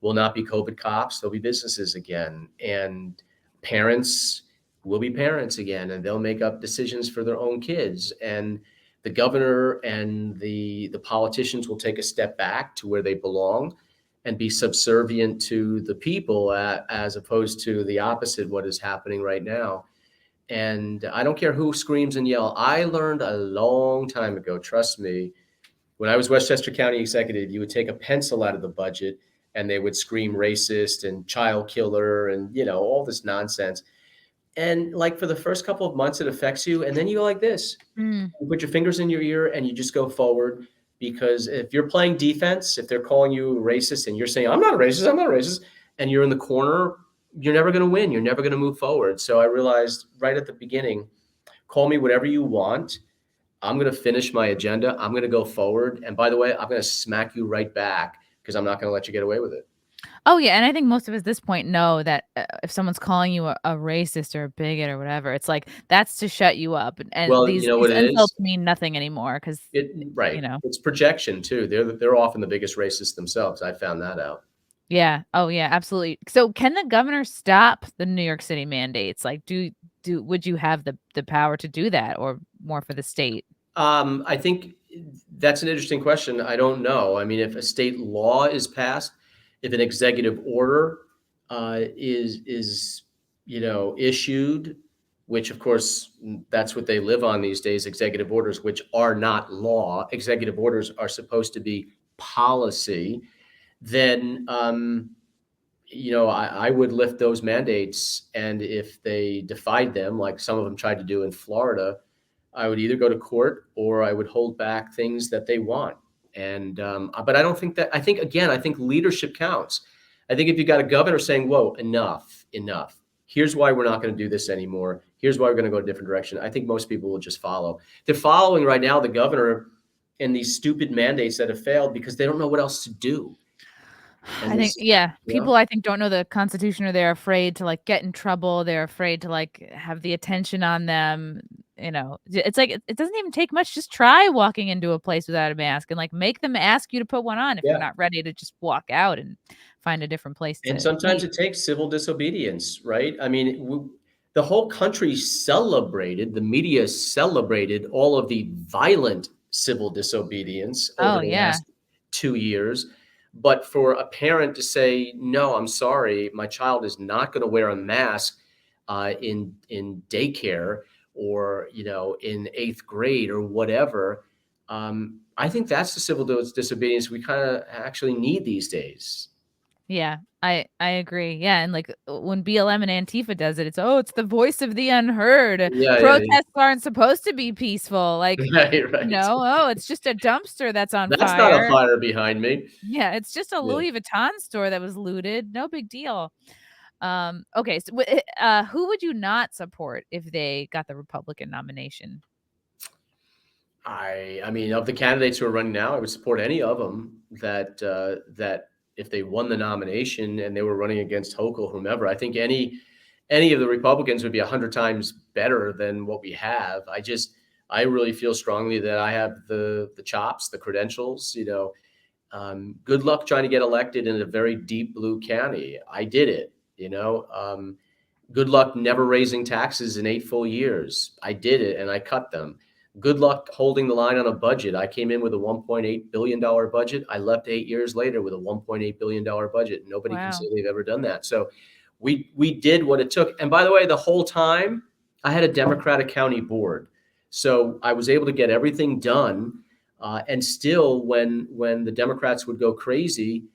will not be COVID cops. They'll be businesses again. And parents will be parents again, and they'll make up decisions for their own kids. And the governor and the politicians will take a step back to where they belong and be subservient to the people, as opposed to the opposite, what is happening right now. And I don't care who screams and yell. I learned a long time ago, trust me, When I was Westchester County executive, you would take a pencil out of the budget and they would scream racist and child killer and, all this nonsense. And like for the first couple of months, it affects you. And then you go like this, you put your fingers in your ear and you just go forward. Because if you're playing defense, if they're calling you racist and you're saying, I'm not a racist, and you're in the corner, you're never going to win. You're never going to move forward. So I realized right at the beginning, call me whatever you want. I'm going to finish my agenda. I'm going to go forward. And by the way, I'm going to smack you right back because I'm not going to let you get away with it. Oh, yeah. And I think most of us at this point know that if someone's calling you a racist or a bigot or whatever, it's like that's to shut you up. And Well, these you know what it insults is? mean nothing anymore because, Right. It's projection too. They're often the biggest racists themselves. I found that out. Yeah. Oh, yeah, absolutely. So can the governor stop the New York City mandates? Like, would you have the power to do that or more for the state? I think that's an interesting question. I don't know. I mean, if a state law is passed, if an executive order is issued, which of course that's what they live on these days, executive orders, which are not law. Executive orders are supposed to be policy. Then I would lift those mandates, and if they defied them, like some of them tried to do in Florida, I would either go to court or I would hold back things that they want. And but I don't think that. I think leadership counts. I think if you got a governor saying, "Whoa, enough. Here's why we're not going to do this anymore. Here's why we're going to go a different direction." I think most people will just follow. They're following right now the governor and these stupid mandates that have failed because they don't know what else to do. I think, people I think don't know the Constitution or they're afraid to like get in trouble. They're afraid to like have the attention on them. It's like it doesn't even take much. Just try walking into a place without a mask and like make them ask you to put one on if you're not ready to just walk out and find a different place to And sometimes eat. it takes civil disobedience, right? I mean, the whole country celebrated, the media celebrated all of the violent civil disobedience over the last 2 years. But for a parent to say, no, I'm sorry, my child is not going to wear a mask in daycare or, in 8th grade or whatever, I think that's the civil disobedience we kind of actually need these days. Yeah, I agree. Yeah, and like when BLM and Antifa does it, it's the voice of the unheard. Protests aren't supposed to be peaceful. Like, right. It's just a dumpster that's on That's fire. not a fire behind me. Yeah, it's just a Louis Vuitton store that was looted. No big deal. Okay, so who would you not support if they got the Republican nomination? I mean, of the candidates who are running now, I would support any of them that if they won the nomination and they were running against Hochul, whomever. I think any of the Republicans would be 100 times better than what we have. I really feel strongly that I have the chops, the credentials. Good luck trying to get elected in a very deep blue county. I did it. Good luck never raising taxes in 8 full years. I did it, and I cut them. Good luck holding the line on a budget. I came in with a $1.8 billion budget. I left 8 years later with a $1.8 billion budget. Nobody can say they've ever done that. So we did what it took. And by the way, the whole time I had a Democratic county board. So I was able to get everything done. And still when the Democrats would go crazy,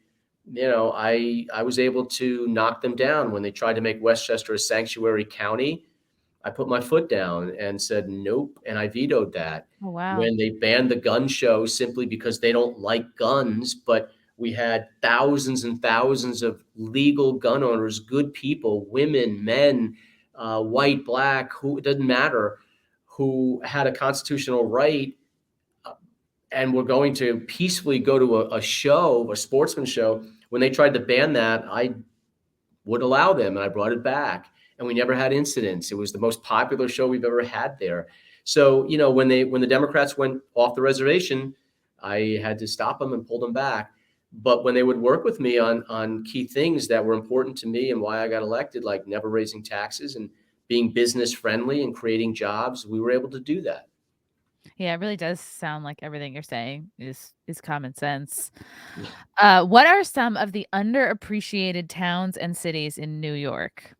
I was able to knock them down when they tried to make Westchester a sanctuary county. I put my foot down and said, nope. And I vetoed that. Oh, wow. When they banned the gun show simply because they don't like guns, but we had thousands and thousands of legal gun owners, good people, women, men, white, black, it doesn't matter, who had a constitutional right and were going to peacefully go to a show, a sportsman show. When they tried to ban that, I would allow them, and I brought it back. And we never had incidents. It was the most popular show we've ever had there. So, when the Democrats went off the reservation, I had to stop them and pull them back. But when they would work with me on key things that were important to me and why I got elected, like never raising taxes and being business friendly and creating jobs, we were able to do that. Yeah, it really does sound like everything you're saying is common sense. What are some of the underappreciated towns and cities in New York,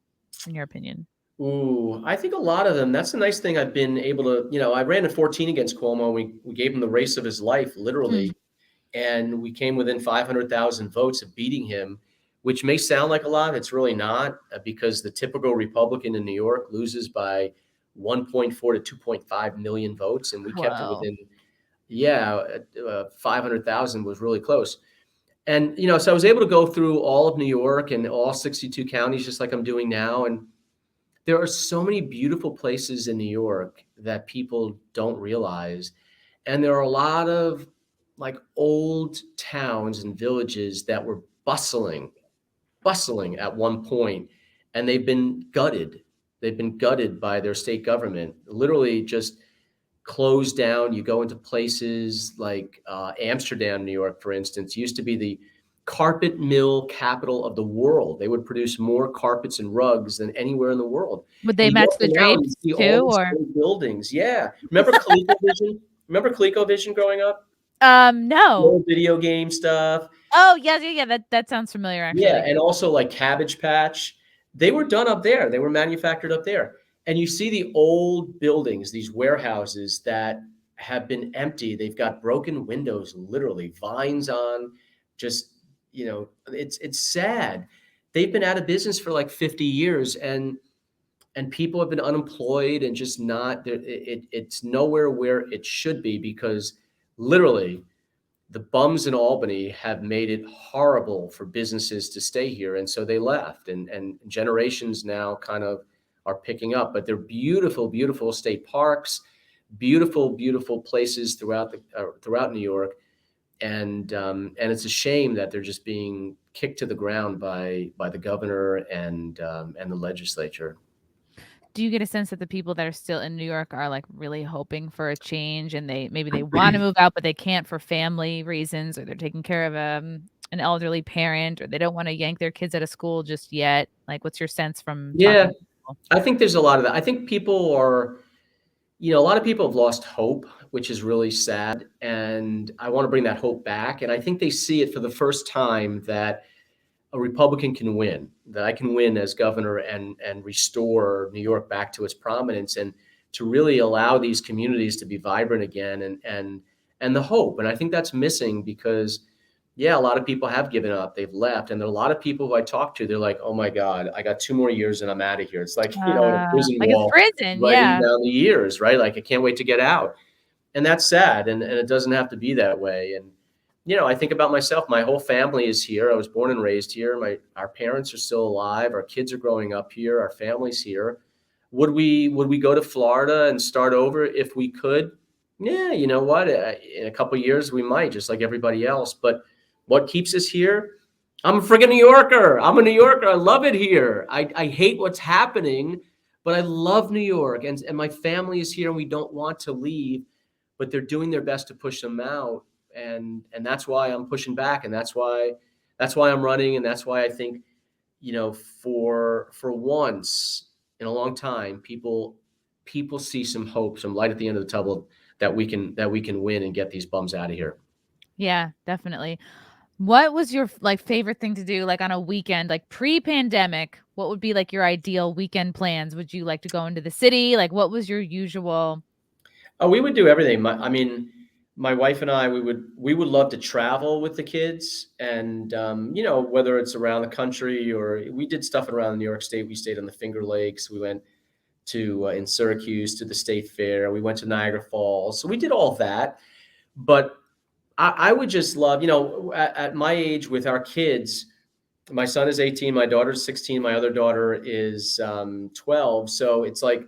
in your opinion? Ooh, I think a lot of them. That's the nice thing. I've been able to, I ran in 14 against Cuomo. We gave him the race of his life, Hmm. literally. And we came within 500,000 votes of beating him, which may sound like a lot. It's really not, because the typical Republican in New York loses by 1.4 to 2.5 million votes. And we kept it Whoa. within, 500,000 was really close. And, so I was able to go through all of New York and all 62 counties, just like I'm doing now. And there are so many beautiful places in New York that people don't realize. And there are a lot of like old towns and villages that were bustling at one point, and they've been gutted. They've been gutted by their state government, literally just closed down. You go into places like Amsterdam, New York, for instance, used to be the carpet mill capital of the world. They would produce more carpets and rugs than anywhere in the world. Would And they you go match up the there now and you drapes see all too, these or? old buildings. Yeah. Remember ColecoVision? Remember ColecoVision growing up? The No. old video game stuff. Oh, yeah. That sounds familiar, Yeah, actually. and also like Cabbage Patch. They were done up there. They were manufactured up there. And you see the old buildings, these warehouses that have been empty. They've got broken windows, literally vines on, just, it's sad. They've been out of business for like 50 years, and people have been unemployed and just not there. It's nowhere where it should be, because literally the bums in Albany have made it horrible for businesses to stay here. And so they left, and generations now kind of are picking up, but they're beautiful, beautiful state parks, beautiful, beautiful places throughout New York. And it's a shame that they're just being kicked to the ground by the governor and the legislature. Do you get a sense that the people that are still in New York are like really hoping for a change, and maybe they want to move out, but they can't for family reasons, or they're taking care of an elderly parent, or they don't want to yank their kids out of school just yet? Like, what's your sense from Yeah, talking to people? I think there's a lot of that. I think people are, a lot of people have lost hope, which is really sad. And I want to bring that hope back. And I think they see it for the first time that a Republican can win, that I can win as governor and restore New York back to its prominence, and to really allow these communities to be vibrant again, and the hope. And I think that's missing because, yeah, a lot of people have given up, they've left, and there are a lot of people who I talk to, they're like, oh my God, I got 2 more years and I'm out of here. It's like, in a prison Like it's wall, prison, writing yeah. down the years, right? Like I can't wait to get out. And that's sad. And it doesn't have to be that way. And I think about myself. My whole family is here. I was born and raised here. Our parents are still alive. Our kids are growing up here. Our family's here. Would we go to Florida and start over if we could? Yeah, you know what? In a couple of years, we might, just like everybody else. But what keeps us here? I'm a friggin' New Yorker. I'm a New Yorker. I love it here. I hate what's happening, but I love New York, and my family is here, and we don't want to leave, but they're doing their best to push them out. And that's why I'm pushing back, and that's why I'm running, and that's why I think, for once in a long time, people see some hope, some light at the end of the tunnel, that we can win and get these bums out of here. Yeah, definitely. What was your like favorite thing to do like on a weekend, like pre-pandemic? What would be like your ideal weekend plans? Would you like to go into the city? Like what was your usual? Oh, we would do everything. I mean, my wife and I, we would love to travel with the kids, and whether it's around the country, or we did stuff around New York State. We stayed on the Finger Lakes. We went to in Syracuse to the State Fair. We went to Niagara Falls. So we did all that. But I would just love, at my age with our kids. My son is 18. My daughter's 16. My other daughter is 12. So it's like,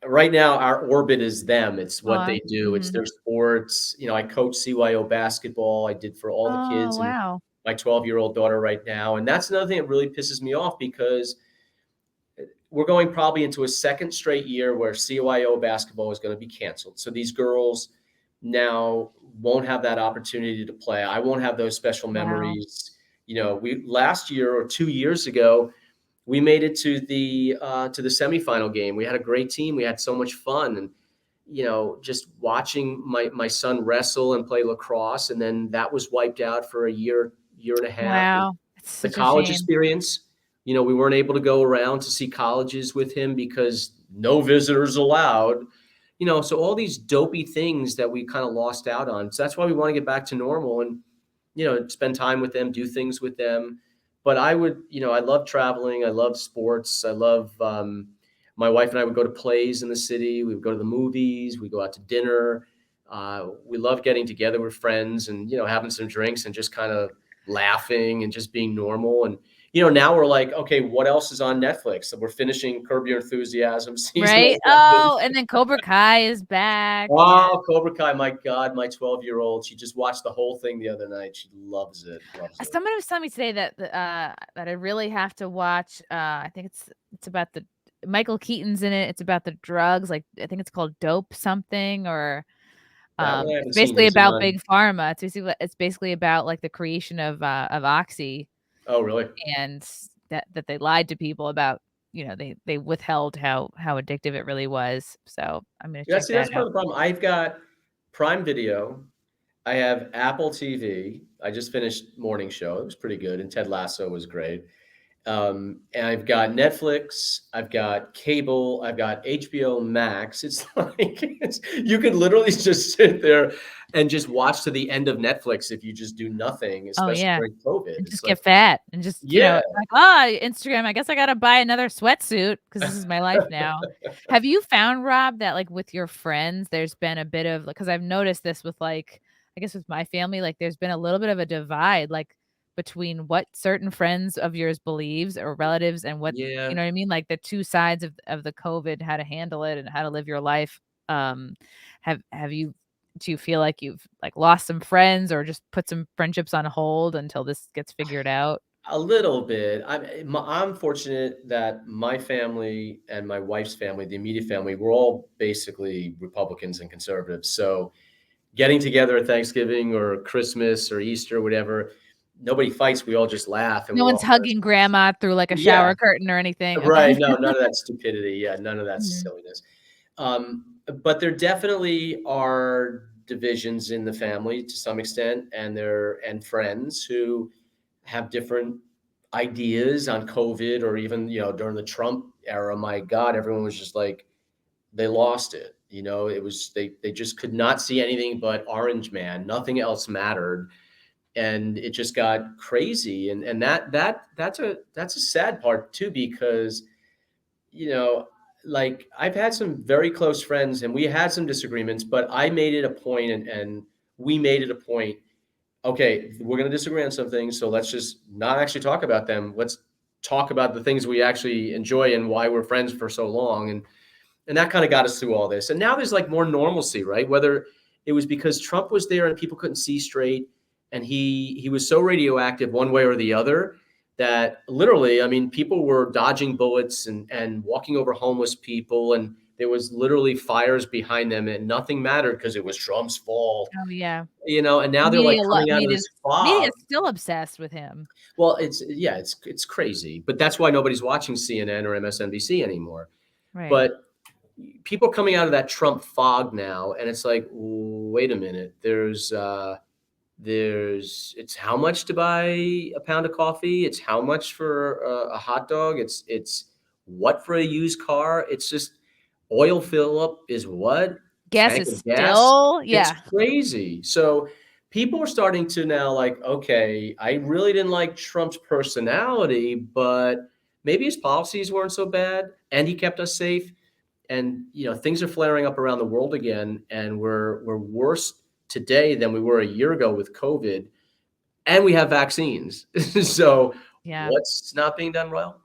right now our orbit is them. It's what Aw, they do. It's mhm. their sports. I coach CYO basketball. I did for all the Oh, kids, and wow. my 12-year-old daughter right now. And that's another thing that really pisses me off, because we're going probably into a second straight year where CYO basketball is going to be canceled. So these girls now won't have that opportunity to play. I won't have those special Wow. memories. We last year or 2 years ago, we made it to the semifinal game. We had a great team. We had so much fun, and just watching my son wrestle and play lacrosse, and then that was wiped out for a year and a half. And Wow. It's the such a college shame. experience, we weren't able to go around to see colleges with him because no visitors allowed. So all these dopey things that we kind of lost out on. So that's why we want to get back to normal and, spend time with them, do things with them. But I would, I love traveling. I love sports. I love, my wife and I would go to plays in the city. We would go to the movies. We go out to dinner. We love getting together with friends and, having some drinks and just kind of laughing and just being normal. And, now we're like, okay, what else is on Netflix? So we're finishing Curb Your Enthusiasm season. Right. 11. Oh, and then Cobra Kai is back. Oh, Cobra Kai. My God, my 12-year-old. She just watched the whole thing the other night. She loves it. Somebody was telling me today that that I really have to watch. I think it's about the Michael Keaton's in it. It's about the drugs. Like I think it's called Dope something or it's basically about big pharma. It's basically about like the creation of Oxy. Oh, really? And that they lied to people about, they withheld how addictive it really was. So I'm going to check that out. That's part of the problem. I've got Prime Video. I have Apple TV. I just finished Morning Show. It was pretty good. And Ted Lasso was great. And I've got Netflix. I've got cable. I've got HBO Max. It's like you could literally just sit there and just watch to the end of Netflix if you just do nothing, especially during COVID. And just get fat and just, Instagram, I guess I got to buy another sweatsuit because this is my life now. Have you found, Rob, that like with your friends, there's been a bit of, because I've noticed this with like, I guess with my family, like there's been a little bit of a divide, like between what certain friends of yours believes or relatives and what, you know what I mean? Like the two sides of the COVID, how to handle it and how to live your life. Do you feel like you've like lost some friends or just put some friendships on hold until this gets figured out? A little bit. I'm fortunate that my family and my wife's family, the immediate family, we're all basically Republicans and conservatives. So getting together at Thanksgiving or Christmas or Easter or whatever, nobody fights. We all just laugh. And no one's hugging grandma through like a shower curtain or anything. Right. No, none of that stupidity. Yeah. None of that silliness. But there definitely are divisions in the family to some extent, and friends who have different ideas on COVID or even, during the Trump era. My God, everyone was just like, they lost it. It was, they just could not see anything but Orange Man. Nothing else mattered. And it just got crazy. And that's a sad part too, because, like I've had some very close friends and we had some disagreements, but I made it a point and we made it a point. Okay, we're going to disagree on some things. So let's just not actually talk about them. Let's talk about the things we actually enjoy and why we're friends for so long. And that kind of got us through all this. And now there's like more normalcy, right? Whether it was because Trump was there and people couldn't see straight and he was so radioactive one way or the other that literally, I mean, people were dodging bullets and walking over homeless people. And there was literally fires behind them and nothing mattered because it was Trump's fault. Oh, yeah. And now they're like coming out of this fog. Media's still obsessed with him. Well, it's crazy. But that's why nobody's watching CNN or MSNBC anymore. Right. But people coming out of that Trump fog now, and it's like, wait a minute, it's how much to buy a pound of coffee. It's how much for a hot dog. It's what for a used car. It's just oil fill up is what? Gas is still, It's crazy. So people are starting to now like, okay, I really didn't like Trump's personality, but maybe his policies weren't so bad and he kept us safe. And, things are flaring up around the world again. And we're worse today than we were a year ago with COVID. And we have vaccines. So what's not being done well?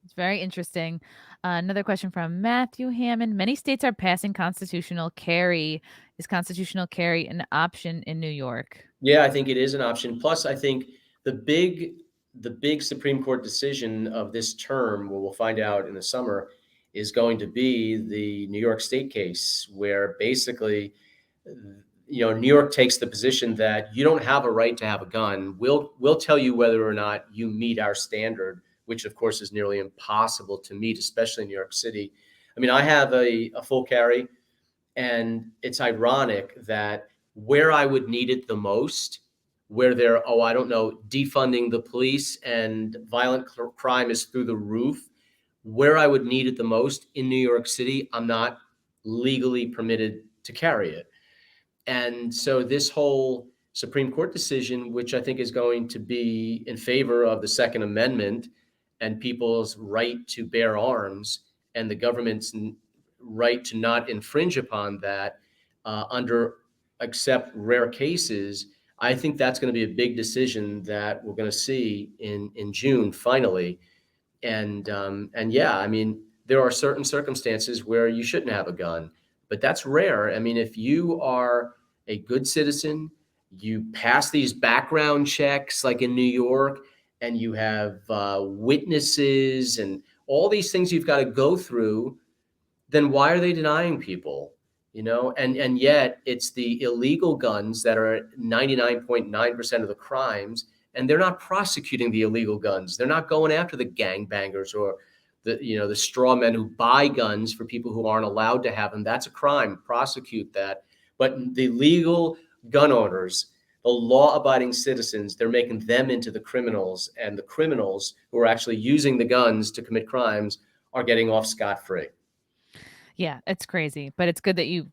It's very interesting. Another question from Matthew Hammond. Many states are passing constitutional carry. Is constitutional carry an option in New York? Yeah, I think it is an option. Plus, I think the big Supreme Court decision of this term, what we'll find out in the summer, is going to be the New York State case, where basically, New York takes the position that you don't have a right to have a gun. We'll tell you whether or not you meet our standard, which of course is nearly impossible to meet, especially in New York City. I mean, I have a full carry, and it's ironic that where I would need it the most where they're, I don't know, defunding the police and violent crime is through the roof. Where I would need it the most in New York City, I'm not legally permitted to carry it. And so this whole Supreme Court decision, which I think is going to be in favor of the Second Amendment and people's right to bear arms and the government's right to not infringe upon that under except rare cases, I think that's going to be a big decision that we're going to see in June finally. And yeah, I mean, there are certain circumstances where you shouldn't have a gun, but that's rare. I mean, if you are a good citizen, you pass these background checks like in New York, and you have witnesses and all these things you've got to go through, then why are they denying people? You know, and yet it's the illegal guns that are 99.9% of the crimes, and they're not prosecuting the illegal guns. They're not going after the gangbangers or the straw men who buy guns for people who aren't allowed to have them. That's a crime. Prosecute that. But the legal gun owners, the law-abiding citizens, they're making them into the criminals, and the criminals who are actually using the guns to commit crimes are getting off scot-free. Yeah, it's crazy, but it's good that you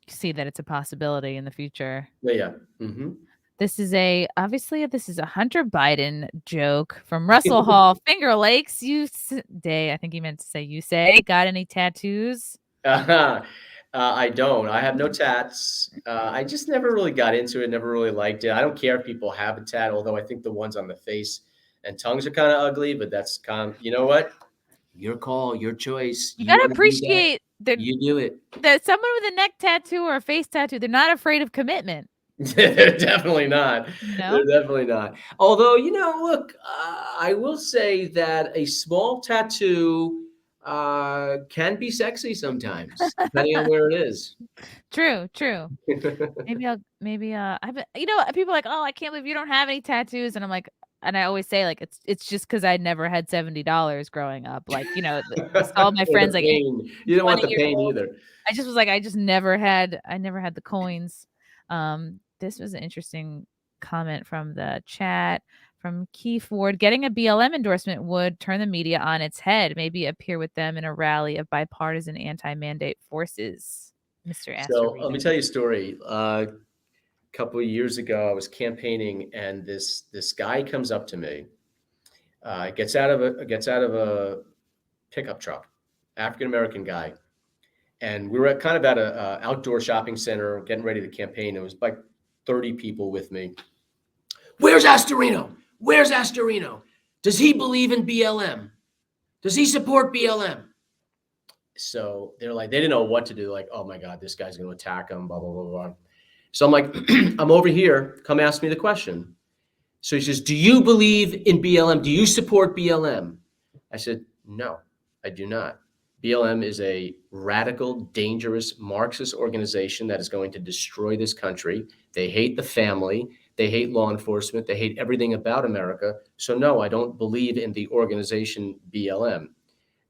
see that it's a possibility in the future. Yeah. Mm-hmm. This is a Hunter Biden joke from Russell Hall, Finger Lakes. I think he meant to say you say. Got any tattoos? I don't. I have no tats. I just never really got into it, never really liked it. I don't care if people have a tat, although I think the ones on the face and tongues are kind of ugly, but that's kind of, you know what? Your call, your choice. You gotta appreciate that you do it. That someone with a neck tattoo or a face tattoo, they're not afraid of commitment. They're definitely not. No? They're definitely not. Although, look, I will say that a small tattoo can be sexy sometimes, depending on where it is. True. Maybe people are like, oh, I can't believe you don't have any tattoos. And I'm like, and I always say, like, it's just because I never had $70 growing up. Like, all my friends, like, you don't want the pain either. I just was like, I never had the coins. This was an interesting comment from the chat from Keith Ward. Getting a BLM endorsement would turn the media on its head, maybe appear with them in a rally of bipartisan anti-mandate forces. Mr. Astorino. So let me tell you a story. A couple of years ago, I was campaigning, and this guy comes up to me, gets out of a pickup truck, African-American guy. And we were at a outdoor shopping center getting ready to campaign. It was like 30 people with me. Where's Astorino? Where's Astorino? Does he believe in BLM? Does he support BLM? So they're like, they didn't know what to do. Like, oh my God, this guy's going to attack him, blah, blah, blah, blah. So I'm like, I'm over here. Come ask me the question. So he says, do you believe in BLM? Do you support BLM? I said, no, I do not. BLM is a radical, dangerous Marxist organization that is going to destroy this country. They hate the family. They hate law enforcement. They hate everything about America. So no, I don't believe in the organization BLM.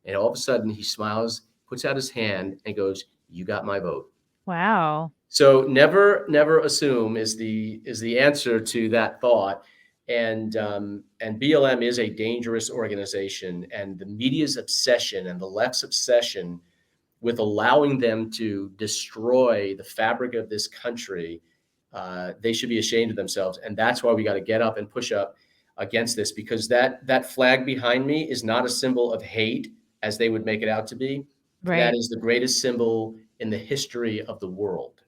And all of a sudden he smiles, puts out his hand and goes, you got my vote. Wow. So never assume is the answer to that thought. And BLM is a dangerous organization, and the media's obsession and the left's obsession with allowing them to destroy the fabric of this country, they should be ashamed of themselves. And that's why we got to get up and push up against this, because that flag behind me is not a symbol of hate as they would make it out to be. Right. That is the greatest symbol in the history of the world.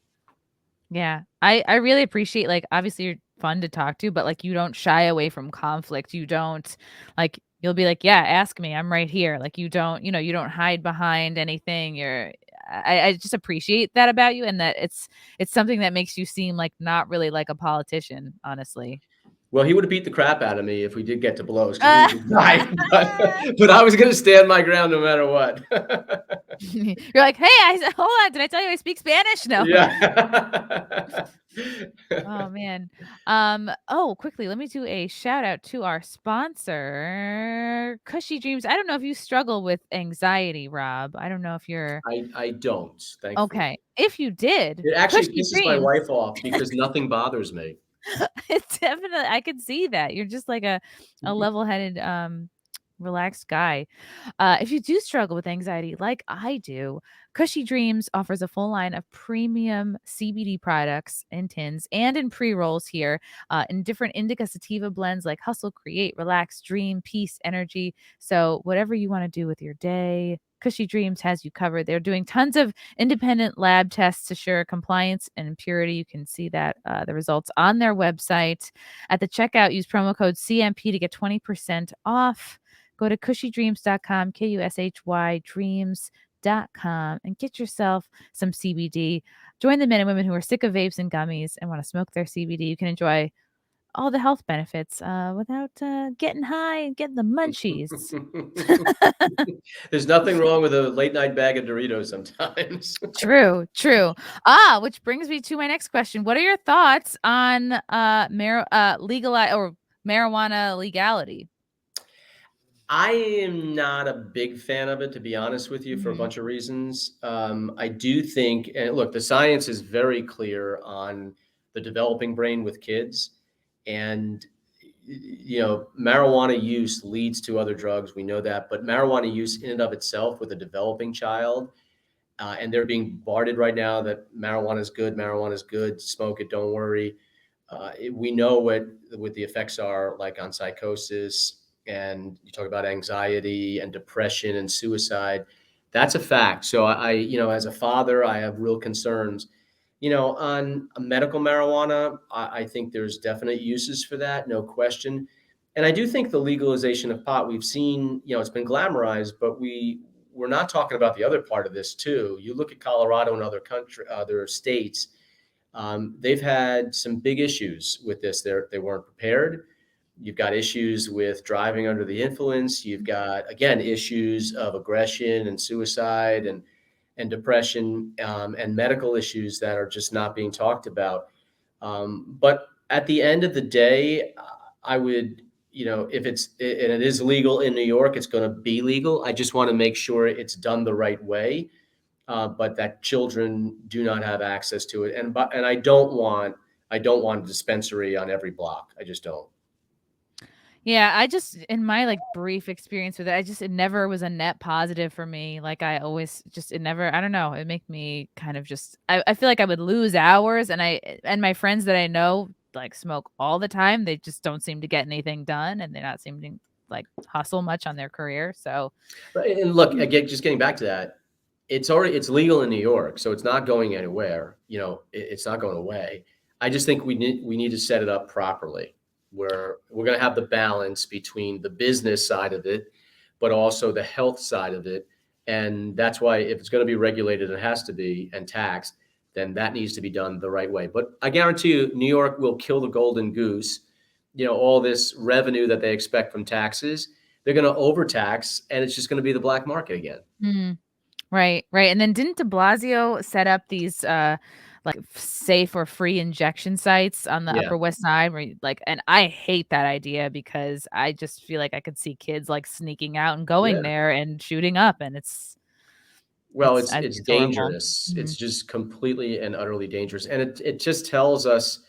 Yeah, I really appreciate, like, obviously you're fun to talk to, but like you don't shy away from conflict. You don't, like, you'll be like, yeah, ask me, I'm right here. Like you don't hide behind anything. I just appreciate that about you, and that it's something that makes you seem like not really like a politician, honestly. Well, he would have beat the crap out of me if we did get to blows. But I was going to stand my ground no matter what. You're like, hey, hold on. Did I tell you I speak Spanish? No. Yeah. Oh, man. Quickly, let me do a shout out to our sponsor, Cushy Dreams. I don't know if you struggle with anxiety, Rob. I don't know if you're. I don't. Thankfully. Okay. If you did. It actually pisses my wife off because nothing bothers me. It's definitely, I could see that. You're just like a level-headed, relaxed guy. If you do struggle with anxiety like I do, Cushy Dreams offers a full line of premium CBD products in tins and in pre-rolls here, in different indica sativa blends like Hustle, Create, Relax, Dream, Peace, Energy. So whatever you want to do with your day, Cushy Dreams has you covered. They're doing tons of independent lab tests to assure compliance and purity. You can see that the results on their website. At the checkout, use promo code CMP to get 20% off. Go to cushydreams.com, KUSHY dreams.com, and get yourself some CBD. Join the men and women who are sick of vapes and gummies and want to smoke their CBD. You can enjoy all the health benefits without getting high and getting the munchies. There's nothing wrong with a late night bag of Doritos sometimes. True, true. Which brings me to my next question. What are your thoughts on marijuana legality? I am not a big fan of it, to be honest with you, for a Mhm. bunch of reasons. I do think, and look, the science is very clear on the developing brain with kids, and marijuana use leads to other drugs. We know that, but marijuana use in and of itself with a developing child, and they're being bombarded right now that marijuana is good, smoke it, don't worry. We know what the effects are like on psychosis, and you talk about anxiety and depression and suicide. That's a fact. So as a father, I have real concerns. On medical marijuana, I think there's definite uses for that, no question. And I do think the legalization of pot, we've seen, it's been glamorized, but we're not talking about the other part of this too. You look at Colorado and other states, they've had some big issues with this. They weren't prepared. You've got issues with driving under the influence. You've got, again, issues of aggression and suicide and depression, and medical issues that are just not being talked about. But at the end of the day, I would, if it is legal in New York, it's going to be legal. I just want to make sure it's done the right way, but that children do not have access to it. And I don't want a dispensary on every block. I just don't. Yeah, I just, in my like brief experience with it, it never was a net positive for me. Like I always just, it never, I don't know, it make me kind of just, I feel like I would lose hours, and my friends that I know like smoke all the time. They just don't seem to get anything done, and they're not seeming to like hustle much on their career. So, Right. And look, again, just getting back to that, it's legal in New York, so it's not going anywhere. It's not going away. I just think we need to set it up properly, where we're going to have the balance between the business side of it, but also the health side of it. And that's why if it's going to be regulated, it has to be, and taxed, then that needs to be done the right way. But I guarantee you, New York will kill the golden goose. All this revenue that they expect from taxes, they're going to overtax, and it's just going to be the black market again. mm, right, right. And then didn't DeBlasio set up these like safe or free injection sites on the Yeah. Upper West Side where and I hate that idea because I just feel like I could see kids like sneaking out and going Yeah. there and shooting up, and Well, I think it's it's horrible. dangerous. Mhm. It's just completely and utterly dangerous. And it just tells us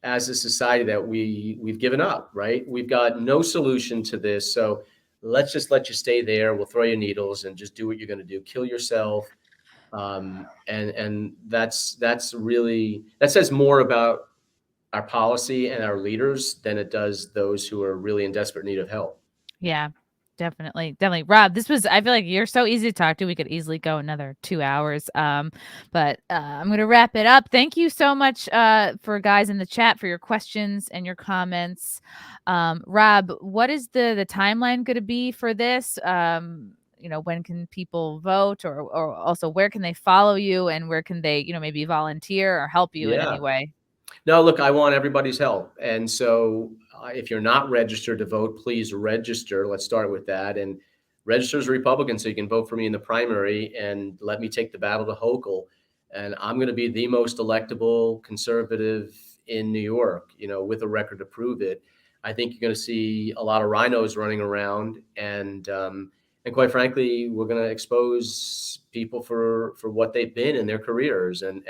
as a society that we've given up, right? We've got no solution to this. So let's just let you stay there. We'll throw you needles and just do what you're going to do. Kill yourself. And that's really, that says more about our policy and our leaders than it does those who are really in desperate need of help. Yeah, definitely, definitely. Rob, I feel like you're so easy to talk to. We could easily go another 2 hours. But I'm gonna wrap it up. Thank you so much for guys in the chat for your questions and your comments. Rob, what is the timeline gonna be for this? When can people vote, or also where can they follow you, and where can they, maybe volunteer or help you in any Yeah. way? No, look, I want everybody's help. And so if you're not registered to vote, please register. Let's start with that. And register as a Republican so you can vote for me in the primary and let me take the battle to Hochul. And I'm going to be the most electable conservative in New York, with a record to prove it. I think you're going to see a lot of rhinos running around, and quite frankly, we're going to expose people for what they've been in their careers, and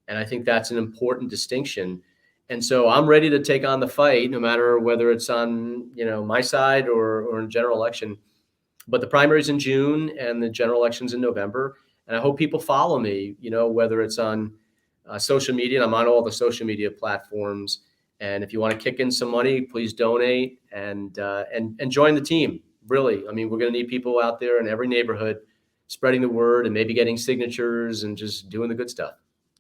I think that's an important distinction. And so I'm ready to take on the fight, no matter whether it's on, my side or in general election. But the primary's in June and the general election's in November. And I hope people follow me, whether it's on social media. And I'm on all the social media platforms. And if you want to kick in some money, please donate and join the team. Really, I mean, we're going to need people out there in every neighborhood spreading the word and maybe getting signatures and just doing the good stuff.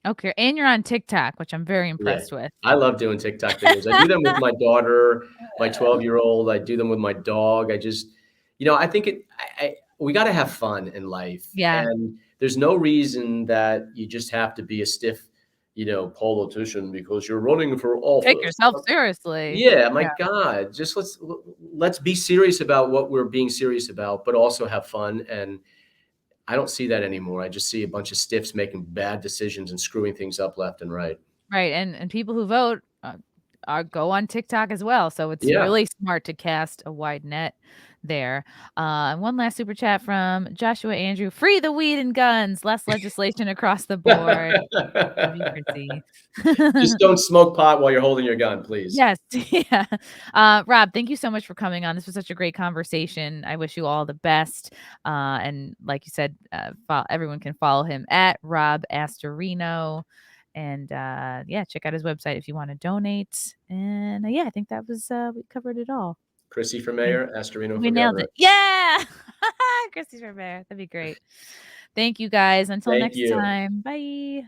Okay. And you're on TikTok, which I'm very impressed with. I love doing TikTok videos. I do them with my daughter, my 12-year-old. I do them with my dog. I just, I think we got to have fun in life. Yeah. And there's no reason that you just have to be a stiff, politician because you're running for office. Take yourself seriously. Yeah, my God, just let's be serious about what we're being serious about, but also have fun. And I don't see that anymore. I just see a bunch of stiffs making bad decisions and screwing things up left and right. Right. And people who vote go on TikTok as well. So it's really smart to cast a wide net there. And one last super chat from Joshua Andrew. Free the weed and guns. Less legislation across the board. Love you, Chrissy. Just don't smoke pot while you're holding your gun, please. Yes. Yeah. Rob, thank you so much for coming on. This was such a great conversation. I wish you all the best. And like you said, everyone can follow him at Rob Astorino. And check out his website if you want to donate. And I think that was we covered it all. Chrissie for mayor, Astorino for we nailed governor. it. Yeah. Chrissie for mayor. That'd be great. Thank you guys. Until next time. Bye.